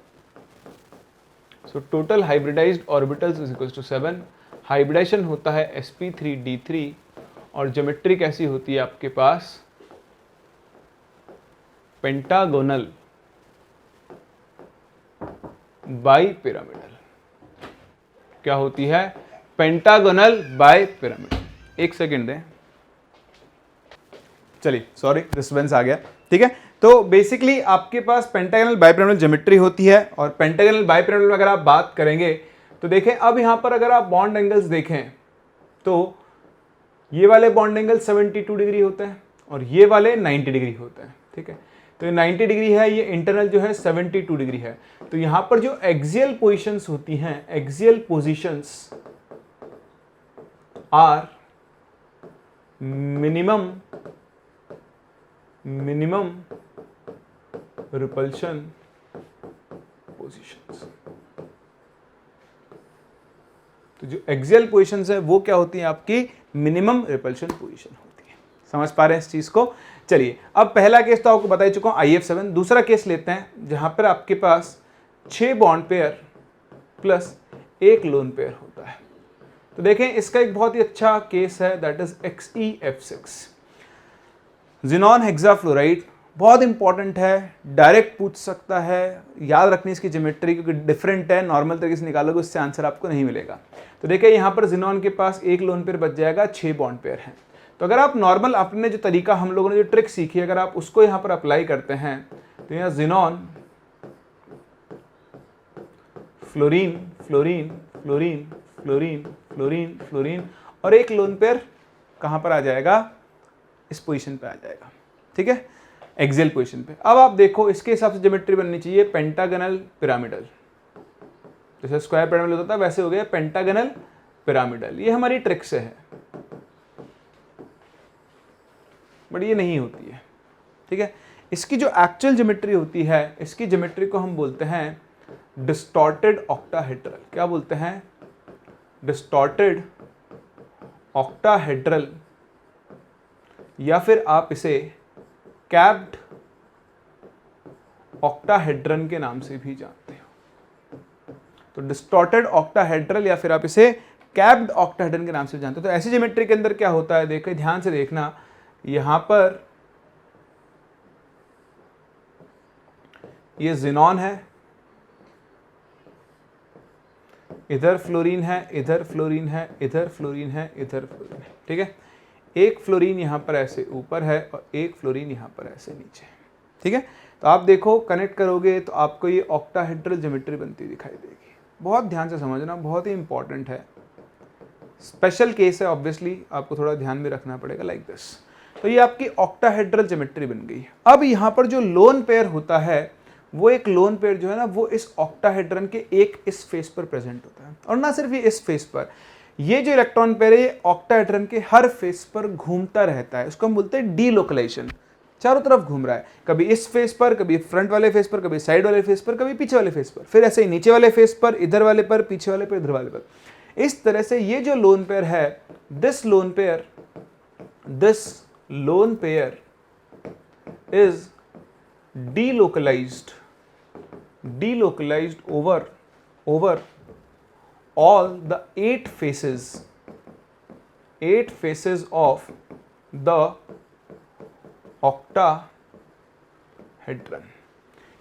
So total hybridised orbitals is equal to 7। Hybridisation होता है sp3d3 और ज्योमेट्री कैसी होती है आपके पास, पेंटागोनल बाई पिरामिडल। क्या होती है, पेंटागोनल बाई पिरामिडल। एक सेकेंड दें, चलिए सॉरी डिस्टर्बेंस आ गया। ठीक है, तो बेसिकली आपके पास पेंटागोनल बाई पिरामिडल ज्योमेट्री होती है। और पेंटागोनल बाई पिरामिडल में अगर आप बात करेंगे तो देखें, अब यहां पर अगर आप बॉन्ड एंगल्स देखें तो ये वाले बॉन्ड एंगल 72 डिग्री होते हैं और ये वाले 90 डिग्री होते हैं। ठीक है, तो ये 90 डिग्री है, ये इंटरनल जो है 72 डिग्री है। तो यहां पर जो एक्सियल पोजीशंस होती हैं, axial positions are minimum minimum repulsion positions. तो जो एक्सियल पोजीशंस है वो क्या होती है, आपकी मिनिमम रिपल्शन पोजीशन होती है। समझ पा रहे हैं इस चीज को? चलिए, अब पहला केस तो आपको बता ही चुका हूं, IF7। दूसरा केस लेते हैं जहां पर आपके पास 6 bond pair plus 1 lone pair होता है। तो देखें, इसका एक बहुत ही अच्छा केस है, that is XeF6। Xenon hexafluoride बहुत इंपॉर्टेंट है, डायरेक्ट पूछ सकता है, याद रखनी इसकी ज्योमेट्री क्योंकि डिफरेंट है, नॉर्मल तरीके से निकालोगे उससे आंसर आपको नहीं मिलेगा। तो देखिए यहाँ पर जिनॉन के पास 1 लोन पेयर बच जाएगा, 6 बॉन्ड पेयर हैं। तो अगर आप नॉर्मल अपने जो तरीका हम लोगों ने जो ट्रिक सीखी है, अगर आप उसको यहाँ पर अप्लाई करते हैं तो यहाँ xenon fluorine fluorine fluorine fluorine fluorine fluorine और 1 लोन पेयर कहाँ पर आ जाएगा, इस पोजीशन पे आ जाएगा। ठीक है, एक्सियल पोजीशन पे। अब आप देखो इसके हिसाब से ज्योमेट्री बननी चाहिए पेंटागनल पिरामिडल। जैसे स्क्वायर पिरामिडल होता था वैसे हो गया पेंटागनल पिरामिडल। ये हमारी ट्रिक से है, बट ये नहीं होती है। ठीक है, इसकी जो एक्चुअल ज्योमेट्री होती है, इसकी ज्योमेट्री को हम बोलते हैं डिस्टॉर्टेड ऑक्टाहेड्रल। क्या बोलते हैं? डिस्टॉर्टेड ऑक्टाहेड्रल, या फिर आप इसे कैप्ड ऑक्टाहेड्रन के नाम से भी जानते हो। तो डिस्टॉर्टेड ऑक्टाहेड्रल या फिर आप इसे कैप्ड ऑक्टाहेड्रन के नाम से जानते हो। तो ऐसी ज्योमेट्री के अंदर क्या होता है, देखो ध्यान से देखना, यहां पर ये जिनॉन है, इधर फ्लोरीन है, इधर फ्लोरीन है, इधर फ्लोरीन है, इधर फ्लोरीन है। ठीक है, एक फ्लोरीन यहाँ पर ऐसे ऊपर है और एक फ्लोरीन यहाँ पर ऐसे नीचे है। ठीक है, तो आप देखो कनेक्ट करोगे तो आपको ये ऑक्टाहेड्रल ज्योमेट्री बनती दिखाई देगी। बहुत ध्यान से समझना, बहुत ही इंपॉर्टेंट है, स्पेशल केस है, ऑब्वियसली आपको थोड़ा ध्यान में रखना पड़ेगा, लाइक दिस। तो ये आपकी ऑक्टाहेड्रल ज्योमेट्री बन गई। अब यहाँ पर जो लोन पेयर होता है, वो एक लोन पेयर जो है ना, वो इस ऑक्टाहेड्रन के एक इस फेस पर प्रेजेंट होता है, और ना सिर्फ ये इस फेस पर, ये जो इलेक्ट्रॉन पेयर है ऑक्टाहेड्रन के हर फेस पर घूमता रहता है। उसको हम बोलते हैं डीलोकलाइजेशन, चारों तरफ घूम रहा है, कभी इस फेस पर, कभी फ्रंट वाले फेस पर, कभी साइड वाले फेस पर, कभी पीछे वाले फेस पर, फिर ऐसे ही नीचे वाले फेस पर, इधर वाले पर, पीछे वाले पर, इधर वाले पर। इस तरह से ये जो लोन पेयर है, this lone pair is delocalized over all the 8 faces of the octahedron।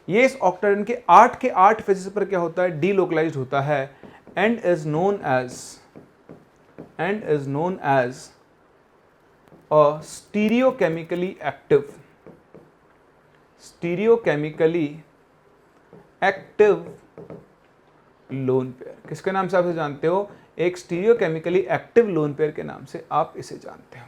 ये इस ऑक्टाहेड्रन के 8 फेसेस पर क्या होता है, delocalized होता है, and is known as a stereochemically active lone pair. किसके नाम से आप इसे जानते हो? एक स्टीरियोकेमिकली एक्टिव लोन पेयर के नाम से आप इसे जानते हो।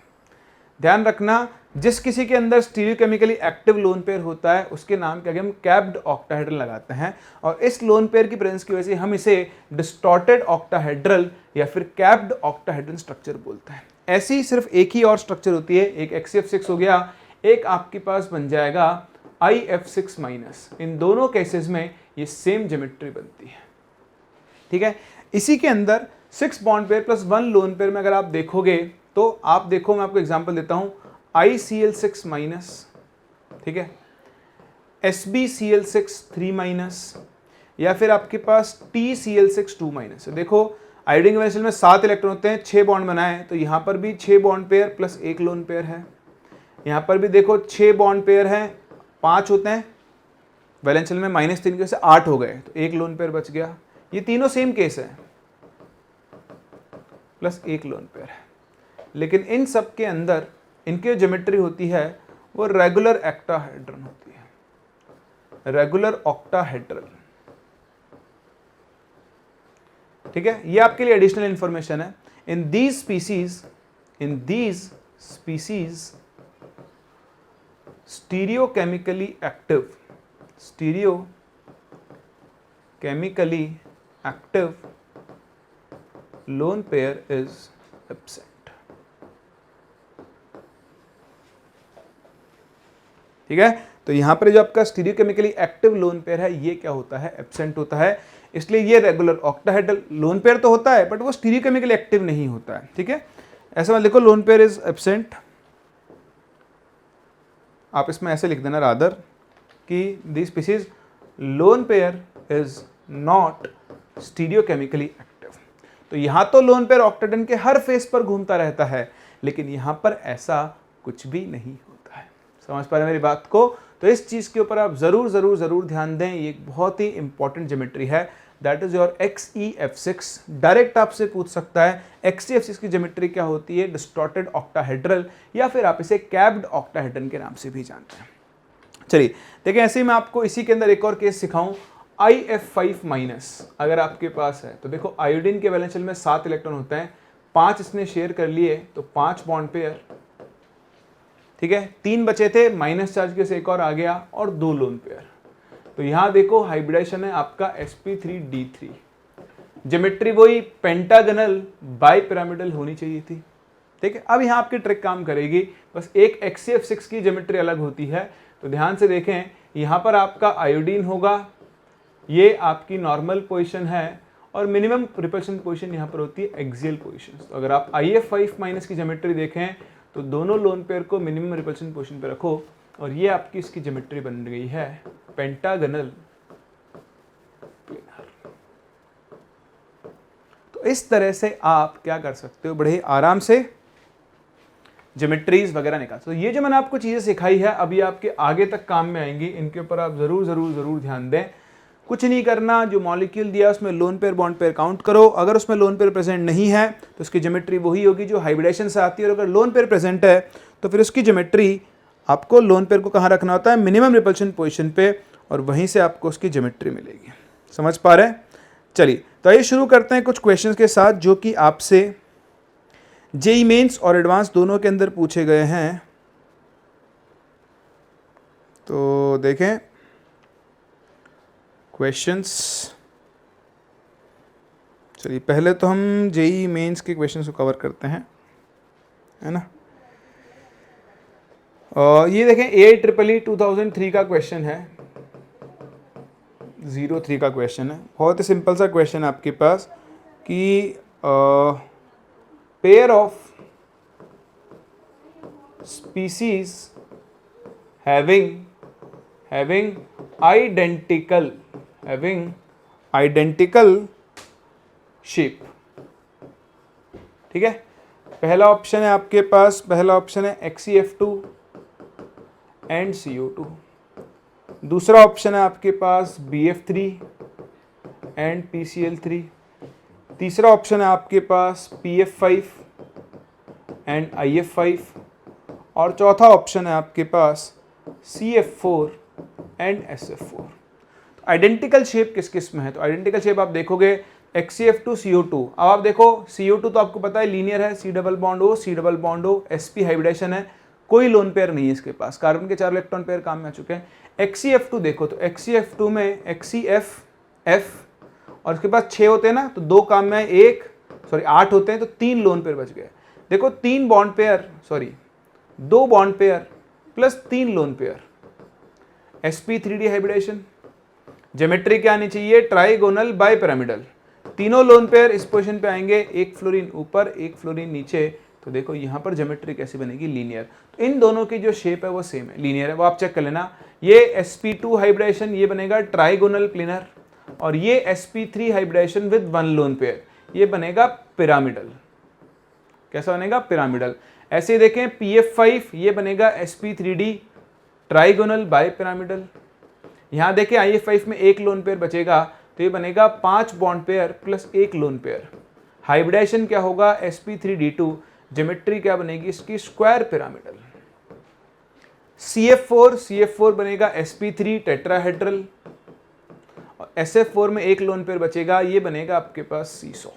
ध्यान रखना, जिस किसी के अंदर स्टीरियोकेमिकली एक्टिव लोन पेयर होता है उसके नाम के आगे हम कैप्ड ऑक्टाहेड्रल लगाते हैं, और इस लोन पेयर की प्रेजेंस की वजह से हम इसे डिस्टॉर्टेड ऑक्टाहेड्रल या फिर कैप्ड ऑक्टाहेड्रल स्ट्रक्चर बोलते हैं। ऐसी सिर्फ एक ही और स्ट्रक्चर होती है, एक XeF6 हो गया, एक आपके पास बन जाएगा IF6-। इन दोनों केसेस में ये सेम ज्योमेट्री बनती है। ठीक है, इसी के अंदर 6 bond pair plus 1 lone pair में अगर आप देखोगे तो आप देखो, मैं आपको एग्जांपल देता हूं, ICl6-, ठीक है, SbCl6-3-, या फिर आपके पास TCl6-2-। देखो आयोडीन वेसल में 7 इलेक्ट्रॉन होते हैं, 6 बॉन्ड बनाए, तो यहां पर भी 6 bond pair plus 1 lone pair है। यहां पर भी देखो 6 बॉन्ड पेयर हैं, 5 होते हैं, वैलेंस शेल में -3 की वजह से 8 हो गए, तो 1 लोन पेयर बच गया। ये तीनों सेम केस है, प्लस 1 लोन पेयर है, लेकिन इन सब के अंदर इनकी ज्योमेट्री होती है वो रेगुलर ऑक्टाहेड्रन होती है, रेगुलर ऑक्टाहेड्रल। ठीक है, ये आपके लिए एडिशनल इंफॉर्मेशन है। In these species stereochemically active lone pair is absent। ठीक है। तो यहाँ पर जो आपका स्टीरियोकेमिकली एक्टिव लोन पेयर है ये क्या होता है, एब्सेंट होता है, इसलिए ये रेगुलर ऑक्टाहेड्रल लोन पेयर तो होता है बट वो स्टीरियोकेमिकली एक्टिव नहीं होता है, ठीक है। ऐसा मत लिखो लोन पेयर इज एब्सेंट, आप इसमें ऐसे लिख देना रादर कि this species lone pair is not stereochemically active. तो यहाँ तो लोन पेयर ऑक्टाहेड्रन के हर फेस पर घूमता रहता है, लेकिन यहाँ पर ऐसा कुछ भी नहीं होता है। समझ पा रहे मेरी बात को? तो इस चीज़ के ऊपर आप ज़रूर ध्यान दें, ये एक बहुत ही इंपॉर्टेंट ज्योमेट्री है, that is your XeF6। Direct आपसे पूछ सकता है XeF6 की ज्योमेट्री क्या होती है, डिस्टॉर्टेड ऑक्टाहेड्रल, या फिर आप इसे कैप्ड ऑक्टाहेड्रन के नाम से भी जानते हैं। चलिए देखिए, ऐसे ही मैं आपको इसी के अंदर एक और केस सिखाऊं, IF5- अगर आपके पास है तो देखो आयोडीन के वैलेंस शेल में 7 इलेक्ट्रॉन होते हैं, 5 इसने शेयर कर लिए तो 5 बॉन्ड पेयर, ठीक है। 3 बचे थे, माइनस चार्ज के से एक और आ गया और 2 लोन पेयर। तो यहां देखो हाइब्रिडाइजेशन है आपका sp3d3, ज्योमेट्री वही पेंटागनल बाइपिरामिडल होनी चाहिए थी, ठीक है। अब यहां आपकी ट्रिक काम करेगी, बस एक XeF6 की ज्योमेट्री अलग होती है। तो ध्यान से देखें, यहां पर आपका आयोडीन होगा, ये आपकी नॉर्मल पोजीशन है और मिनिमम रिपल्शन पोजीशन यहाँ पर होती है एक्सियल पोजीशन। तो अगर आप IF5- की ज्योमेट्री देखें तो दोनों लोन पेयर को मिनिमम रिपल्शन पोजीशन पे रखो और ये आपकी इसकी ज्योमेट्री बन गई है पेंटागनल प्लेनर। तो इस तरह से आप क्या कर सकते हो, बड़े आराम से ज्योमेट्रीज वगैरह निकाल। तो ये जो मैंने आपको चीजें सिखाई है अभी आपके आगे तक काम में आएंगी, इनके ऊपर आप जरूर ध्यान दें। कुछ नहीं करना, जो मॉलिक्यूल दिया उसमें loan pair bond pair count करो, अगर उसमें लोन पेयर प्रेजेंट नहीं है तो उसकी ज्योमेट्री वही होगी जो हाइब्रिडेशन से आती है, और अगर लोन पेयर प्रेजेंट है तो फिर उसकी ज्योमेट्री आपको लोन पेयर को कहाँ रखना होता है, मिनिमम रिपल्शन पोजीशन पे, और वहीं से आपको उसकी ज्योमेट्री मिलेगी। समझ पा रहे हैं? चलिए तो आइए शुरू करते हैं कुछ क्वेश्चंस के साथ जो कि आपसे जेईई मेंस और एडवांस दोनों के अंदर पूछे गए हैं। तो देखें क्वेश्चंस, चलिए पहले तो हम जेईई मेंस के क्वेश्चंस को कवर करते हैं, है ना। ये देखें AIEEE 2003 का क्वेश्चन है, 03 का क्वेश्चन है। बहुत ही सिंपल सा क्वेश्चन है आपके पास कि pair of species having identical shape, ठीक है। पहला ऑप्शन है आपके पास, पहला ऑप्शन है XeF2 एंड CO2, दूसरा ऑप्शन है आपके पास BF3 एंड PCl3, तीसरा ऑप्शन है आपके पास PF5 एंड IF5, और चौथा ऑप्शन है आपके पास CF4 and SF4। Identical shape किस किस में है, तो आइडेंटिकल शेप आप देखोगे XeF2 CO2। अब आप देखो CO2 तो आपको पता है लीनियर है, C double bond O C double bond O, sp hybridisation है, कोई लोन पेयर नहीं है इसके पास, कार्बन के 4 इलेक्ट्रॉन पेयर काम में आ चुके हैं। XeF2 देखो तो XeF2 में XeF और उसके पास 6 होते हैं ना, तो 2 काम में 8 होते हैं, तो 3 लोन पेयर बच गए। देखो 3 bond pair, 2 bond pair plus 3 lone pair, sp3d hybridisation. Geometry क्या आनी चाहिए, ट्राइगोनल बाइपिरामिडल। तीनों लोन पेयर इस पोजीशन पे आएंगे, एक फ्लोरीन ऊपर एक फ्लोरीन नीचे, तो देखो यहाँ पर ज्योमेट्री कैसी बनेगी, लीनियर। तो इन दोनों की जो शेप है वो सेम है, लीनियर है, वो आप चेक कर लेना। ये sp2 हाइब्रिडेशन ये बनेगा ट्राइगोनल प्लेनर, और ये sp3 hybridisation with 1 lone pair ये बनेगा पिरामिडल। कैसा बनेगा, पिरामिडल। ऐसे ही देखें PF5 ये बनेगा sp3d ट्राइगोनल बाइपिरामिडल। यहाँ देखें IF5 में 1 लोन पेयर बचेगा, तो ये बनेगा 5 bond pair plus 1 lone pair. Hybridisation क्या होगा, sp3d2, ज्योमेट्री क्या बनेगी इसकी, स्क्वायर पिरामिडल। CF4 बनेगा sp3 टेट्राहेड्रल, और SF4 में 1 लोन पेयर बचेगा, ये बनेगा आपके पास सीसॉ।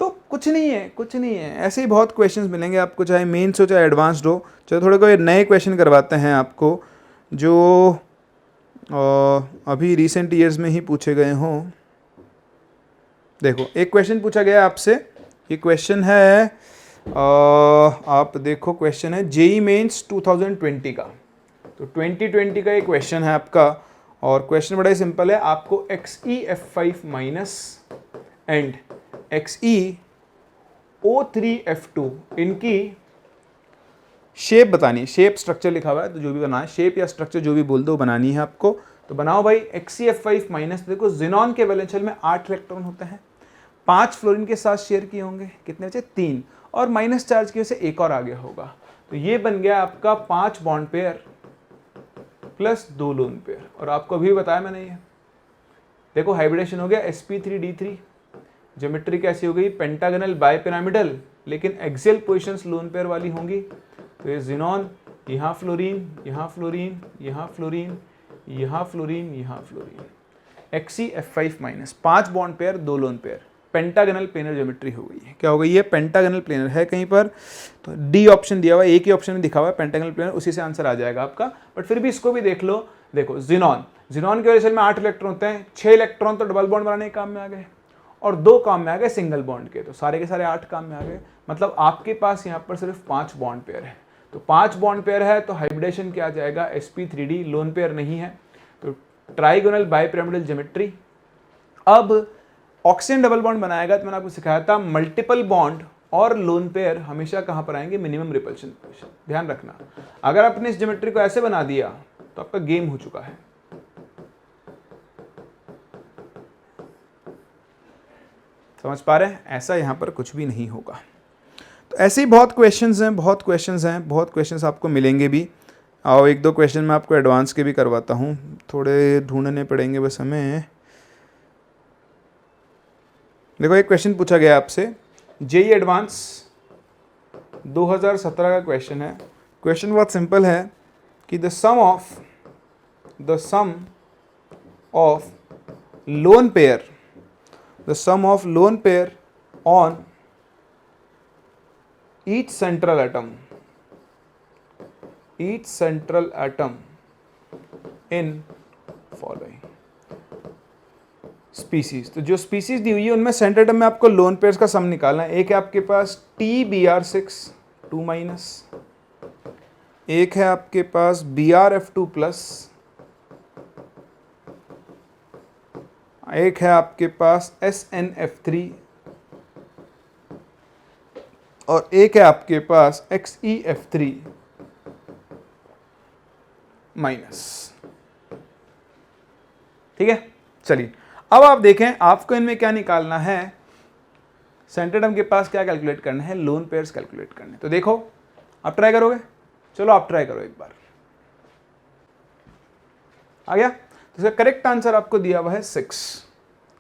तो कुछ नहीं है, ऐसे ही बहुत क्वेश्चंस मिलेंगे आपको, चाहे मेंस हो चाहे एडवांस्ड हो। चलो थोड़े कोई नए क्वेश्चन करवाते हैं आपको जो अभी रिसेंट ईयर्स में ही पूछे गए हों। देखो एक क्वेश्चन पूछा गया आपसे, ये क्वेश्चन है आप देखो क्वेश्चन है जेई मेंस 2020 का, तो 2020 का ये क्वेश्चन है आपका, और क्वेश्चन बड़ा ही सिंपल है। आपको XeF5 माइनस एंड XeO3F2 इनकी शेप बतानी है। शेप स्ट्रक्चर लिखा हुआ है, तो जो भी बना है शेप या स्ट्रक्चर जो भी बोल दो बनानी है आपको। तो बनाओ भाई। XeF5 माइनस, देखो जिनॉन के वैलेंस शेल में 8 इलेक्ट्रॉन होते हैं, 5 फ्लोरीन के साथ शेयर किए होंगे, कितने बचे 3, और माइनस चार्ज की वजह से एक और आगे होगा। तो ये बन गया आपका 5 bond pair plus 2 lone pair. और आपको अभी बताया मैंने ये, देखो हाइब्रिडेशन हो गया sp3d3, ज्योमेट्री कैसी हो गई, पेंटागनल बाइपिरामिडल, लेकिन एक्सियल पोजीशंस लोन पेयर वाली होंगी। तो ये जिनॉन, यहाँ फ्लोरीन, यहाँ फ्लोरीन, यहाँ फ्लोरीन, यहाँ फ्लोरीन, यहाँ fluorine. XeF5 minus, 5 bond pair 2 lone pair, pentagonal planar geometry हो गई है। क्या हो गई है? पेंटागनल प्लेनर है कहीं पर, तो डी ऑप्शन दिया हुआ है, एक ही ऑप्शन में दिखा हुआ है पेंटागनल प्लेनर, उसी से आंसर आ जाएगा आपका। बट फिर भी इसको भी देख लो। देखो जिनॉन के वजह में 8 इलेक्ट्रॉन होते हैं, 6 इलेक्ट्रॉन तो डबल बॉन्ड बनाने के काम में आ गए और 2 काम में आ गए सिंगल बॉन्ड के, तो सारे के सारे 8 काम में आ गए। मतलब आपके पास यहाँ पर सिर्फ 5 बॉन्ड पेयर है। तो 5 बॉन्ड पेयर है तो हाइब्रिडेशन क्या आ जाएगा? sp3d, लोन पेयर नहीं है, तो ट्राइगोनल बाइपिरामिडल ज्योमेट्री। अब ऑक्सीजन डबल बॉन्ड बनाएगा तो मैंने आपको सिखाया था मल्टीपल बॉन्ड और लोन पेयर हमेशा कहां पर आएंगे? Minimum repulsion position. ध्यान रखना, अगर आपने इस ज्योमेट्री को ऐसे बना दिया तो आपका गेम हो चुका है। समझ पा रहे हैं? ऐसा यहां पर कुछ भी नहीं होगा। तो ऐसे ही बहुत क्वेश्चंस हैं, बहुत क्वेश्चंस आपको मिलेंगे भी। और 1-2 क्वेश्चन मैं आपको एडवांस के भी करवाता हूं, थोड़े ढूंढने पड़ेंगे बस हमें। देखो एक क्वेश्चन पूछा गया आपसे, जेई एडवांस 2017 का क्वेश्चन है। क्वेश्चन बहुत सिंपल है कि the sum of lone pair on each central atom in following species. तो जो स्पीसीज दी हुई है उनमें सेंट्रल एटम में आपको लोन पेयर्स का सम निकालना है। एक है आपके पास TBr6 2-, एक है आपके पास BrF2+, एक है आपके पास SnF3, और एक है आपके पास XeF3-। ठीक है, चलिए अब आप देखें आपको इनमें क्या निकालना है। सेंट्रल एटम के पास क्या कैलकुलेट करना है? लोन पेयर्स कैलकुलेट करने। तो देखो आप ट्राई करोगे, चलो आप ट्राई करो एक बार। आ गया? तो इसका करेक्ट आंसर आपको दिया हुआ है 6।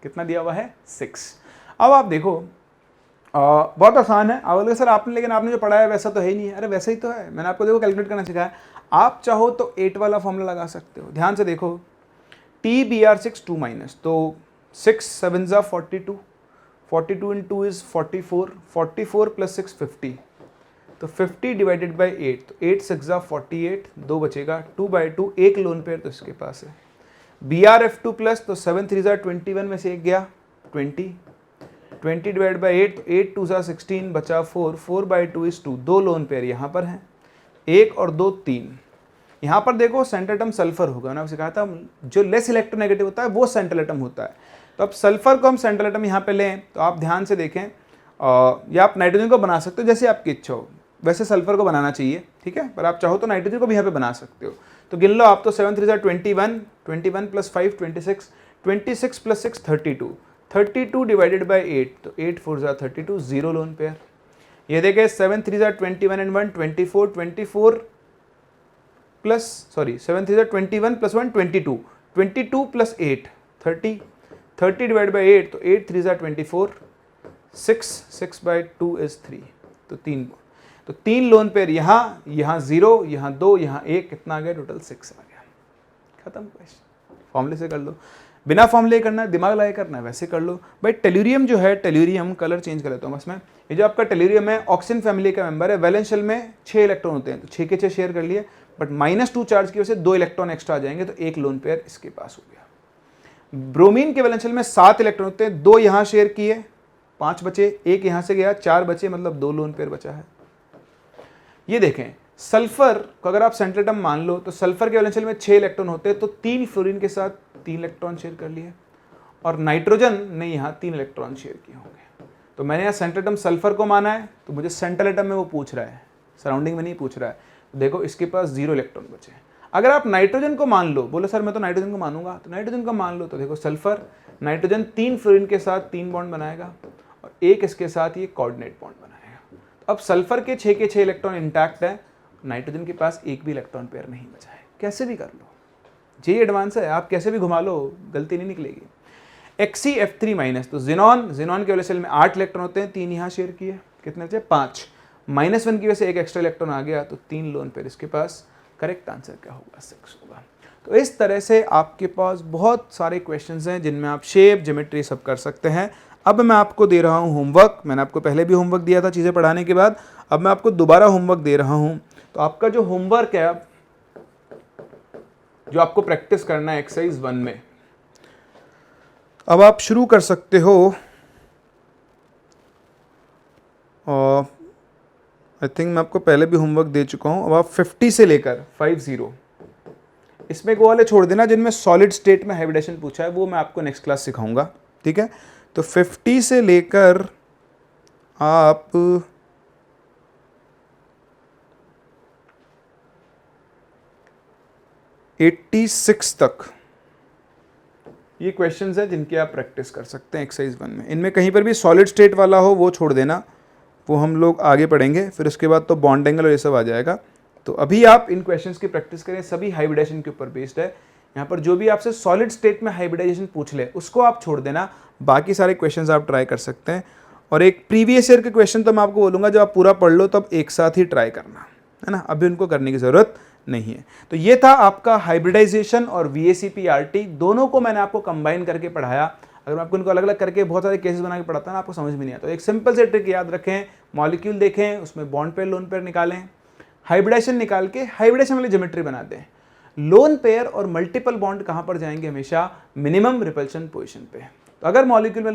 कितना दिया हुआ है? 6। अब आप देखो बहुत आसान है। अब सर आपने, लेकिन आपने जो पढ़ा है वैसा तो है ही नहीं है। अरे वैसा ही तो है, मैंने आपको देखो कैलकुलेट करना सिखाया। आप चाहो तो 8 वाला फॉर्मूला लगा सकते हो। ध्यान से देखो, TBr6 2-, तो 6 7 42, 42 × 2 इज 44, 44 + 6 50, तो 50 डिवाइडेड बाई 8, तो 8 6 48, 2 बचेगा, 2/2, एक लोन पेयर तो इसके पास है। BrF2+, तो 7 3 21 में से एक गया 20, 20 डिवाइड बाई 8, तो 8 2 16, बचा 4, 4/2 इज 2, 2 लोन पेयर यहाँ पर हैं, 1 और 2 3। यहाँ पर देखो सेंट्रल एटम सल्फर होगा, मैंने आपको सिखाया था जो लेस इलेक्ट्रोनेगेटिव होता है वो सेंट्रल एटम होता है। तो अब सल्फर को हम सेंट्रल एटम यहाँ पे लें, तो आप ध्यान से देखें, या आप नाइट्रोजन को बना सकते हो जैसे आपकी इच्छा हो। वैसे सल्फर को बनाना चाहिए, ठीक है, पर आप चाहो तो नाइट्रोजन को भी यहाँ पे बना सकते हो। तो गिन लो आप, तो 7 3 21, 21 + 5 26, 26 + 6 32, 32 डिवाइडेड बाई 8, तो 8 4 32, 0 लोन पेयर। ये देखें 7 3 21 and 1 24, 24 प्लस 7 3 21 + 1 22, 22 + 8 30, 30 डिवाइड बाई 8, तो 8 3 24, 6 6/2 इज 3, तो 3 लोन पेयर यहाँ 0, यहाँ 2, यहाँ 1, कितना आ गया? टोटल 6 आ गया। खत्म क्वेश्चन। फॉर्मूले से कर लो, बिना फॉर्मूले करना है, दिमाग लगाए करना है, वैसे कर लो भाई। टेल्यूरियम जो है, टेल्यूरियम कलर चेंज कर लेता हूँ बस मैं। ये जो आपका टेल्यूरियम है ऑक्सीजन फैमिली का मेंबर है। वैलेंस शेल में 6 इलेक्ट्रॉन होते हैं, तो 6 के 6 शेयर कर लिए, बट -2 चार्ज की वजह से 2 इलेक्ट्रॉन एक्स्ट्रा आ जाएंगे, तो 1 लोन पेयर इसके पास हो गया। ब्रोमीन के वैलेंस शेल में 7 इलेक्ट्रॉन होते हैं, 2 यहाँ शेयर किए, 5 बचे, एक यहाँ से गया, 4 बचे, मतलब 2 लोन पेयर बचा है। ये देखें, सल्फर को अगर आप सेंट्रल एटम मान लो तो सल्फर के वैलेंस शेल में 6 इलेक्ट्रॉन होते हैं, तो 3 फ्लोरीन के साथ 3 इलेक्ट्रॉन शेयर कर लिए, और नाइट्रोजन ने यहाँ 3 इलेक्ट्रॉन शेयर किए होंगे। तो मैंने यहाँ सेंट्रल एटम सल्फर को माना है, तो मुझे सेंट्रल एटम में वो पूछ रहा है, सराउंडिंग में नहीं पूछ रहा है। तो देखो इसके पास 0 इलेक्ट्रॉन बचे हैं। अगर आप नाइट्रोजन को मान लो, बोलो सर मैं तो नाइट्रोजन को मानूंगा, तो नाइट्रोजन को मान लो, तो देखो सल्फर नाइट्रोजन 3 फ्लोरीन के साथ 3 बॉन्ड बनाएगा और एक इसके साथ ये कोऑर्डिनेट बॉन्ड बनाएगा। तो अब सल्फर के 6 के 6 इलेक्ट्रॉन इंटैक्ट है, नाइट्रोजन के पास एक भी इलेक्ट्रॉन पेयर नहीं बचा है। कैसे भी कर लो, ये एडवांस है, आप कैसे भी घुमा लो, गलती नहीं निकलेगी। XeF3 माइनस, तो जिनॉन के वैलेंस शेल में 8 इलेक्ट्रॉन होते हैं, 3 यहाँ शेयर किए, कितने बचे? 5। -1 की वजह से एक एक्स्ट्रा इलेक्ट्रॉन आ गया, तो 3 लोन पेयर इसके पास। करेक्ट आंसर क्या होगा? 6 होगा। तो इस तरह से आपके पास बहुत सारे क्वेश्चंस हैं जिनमें आप शेप, ज्योमेट्री सब कर सकते हैं। अब मैं आपको दे रहा हूँ होमवर्क। मैंने आपको पहले भी होमवर्क दिया था चीज़ें पढ़ाने के बाद, अब मैं आपको दोबारा होमवर्क दे रहा हूँ। तो आपका जो होमवर्क है, अब जो आपको प्रैक्टिस करना है एक्सरसाइज 1 में, अब आप शुरू कर सकते हो। और आई थिंक मैं आपको पहले भी होमवर्क दे चुका हूँ। अब आप 50 से लेकर 50, इसमें वो वाले छोड़ देना जिनमें सॉलिड स्टेट में हाइब्रिडेशन पूछा है, वो मैं आपको नेक्स्ट क्लास सिखाऊंगा, ठीक है। तो 50 से लेकर आप 86 तक ये क्वेश्चंस हैं जिनकी आप प्रैक्टिस कर सकते हैं एक्सरसाइज 1 में। इनमें कहीं पर भी सॉलिड स्टेट वाला हो वो छोड़ देना, वो हम लोग आगे पढ़ेंगे, फिर उसके बाद तो बॉन्ड एंगल और ये सब आ जाएगा। तो अभी आप इन क्वेश्चंस की प्रैक्टिस करें, सभी हाइब्रिडेशन के ऊपर बेस्ड है। यहाँ पर जो भी आपसे सॉलिड स्टेट में हाइब्रिडाइजेशन पूछ ले उसको आप छोड़ देना, बाकी सारे क्वेश्चंस आप ट्राई कर सकते हैं। और एक प्रीवियस ईयर के क्वेश्चन तो मैं आपको बोलूँगा जब आप पूरा पढ़ लो तब एक साथ ही ट्राई करना, है ना, अभी उनको करने की ज़रूरत नहीं है। तो ये था आपका हाइब्रिडाइजेशन और VACP-RT, दोनों को मैंने आपको कंबाइन करके पढ़ाया। अगर मैं आपको इनको अलग अलग करके बहुत सारे केसेस बना के पढ़ाता ना, आपको समझ में नहीं आता। तो एक सिंपल से ट्रिक याद रखें, मॉलिक्यूल देखें, उसमें बॉन्ड पेयर लोन पेयर निकालें, हाइब्रिडेशन निकाल के हाइब्रिडेशन वाली ज्योमेट्री बना दें। लोन पेयर और मल्टीपल बॉन्ड कहाँ पर जाएंगे? हमेशा मिनिमम रिपल्शन पोजिशन पे। तो अगर मॉलिक्यूल में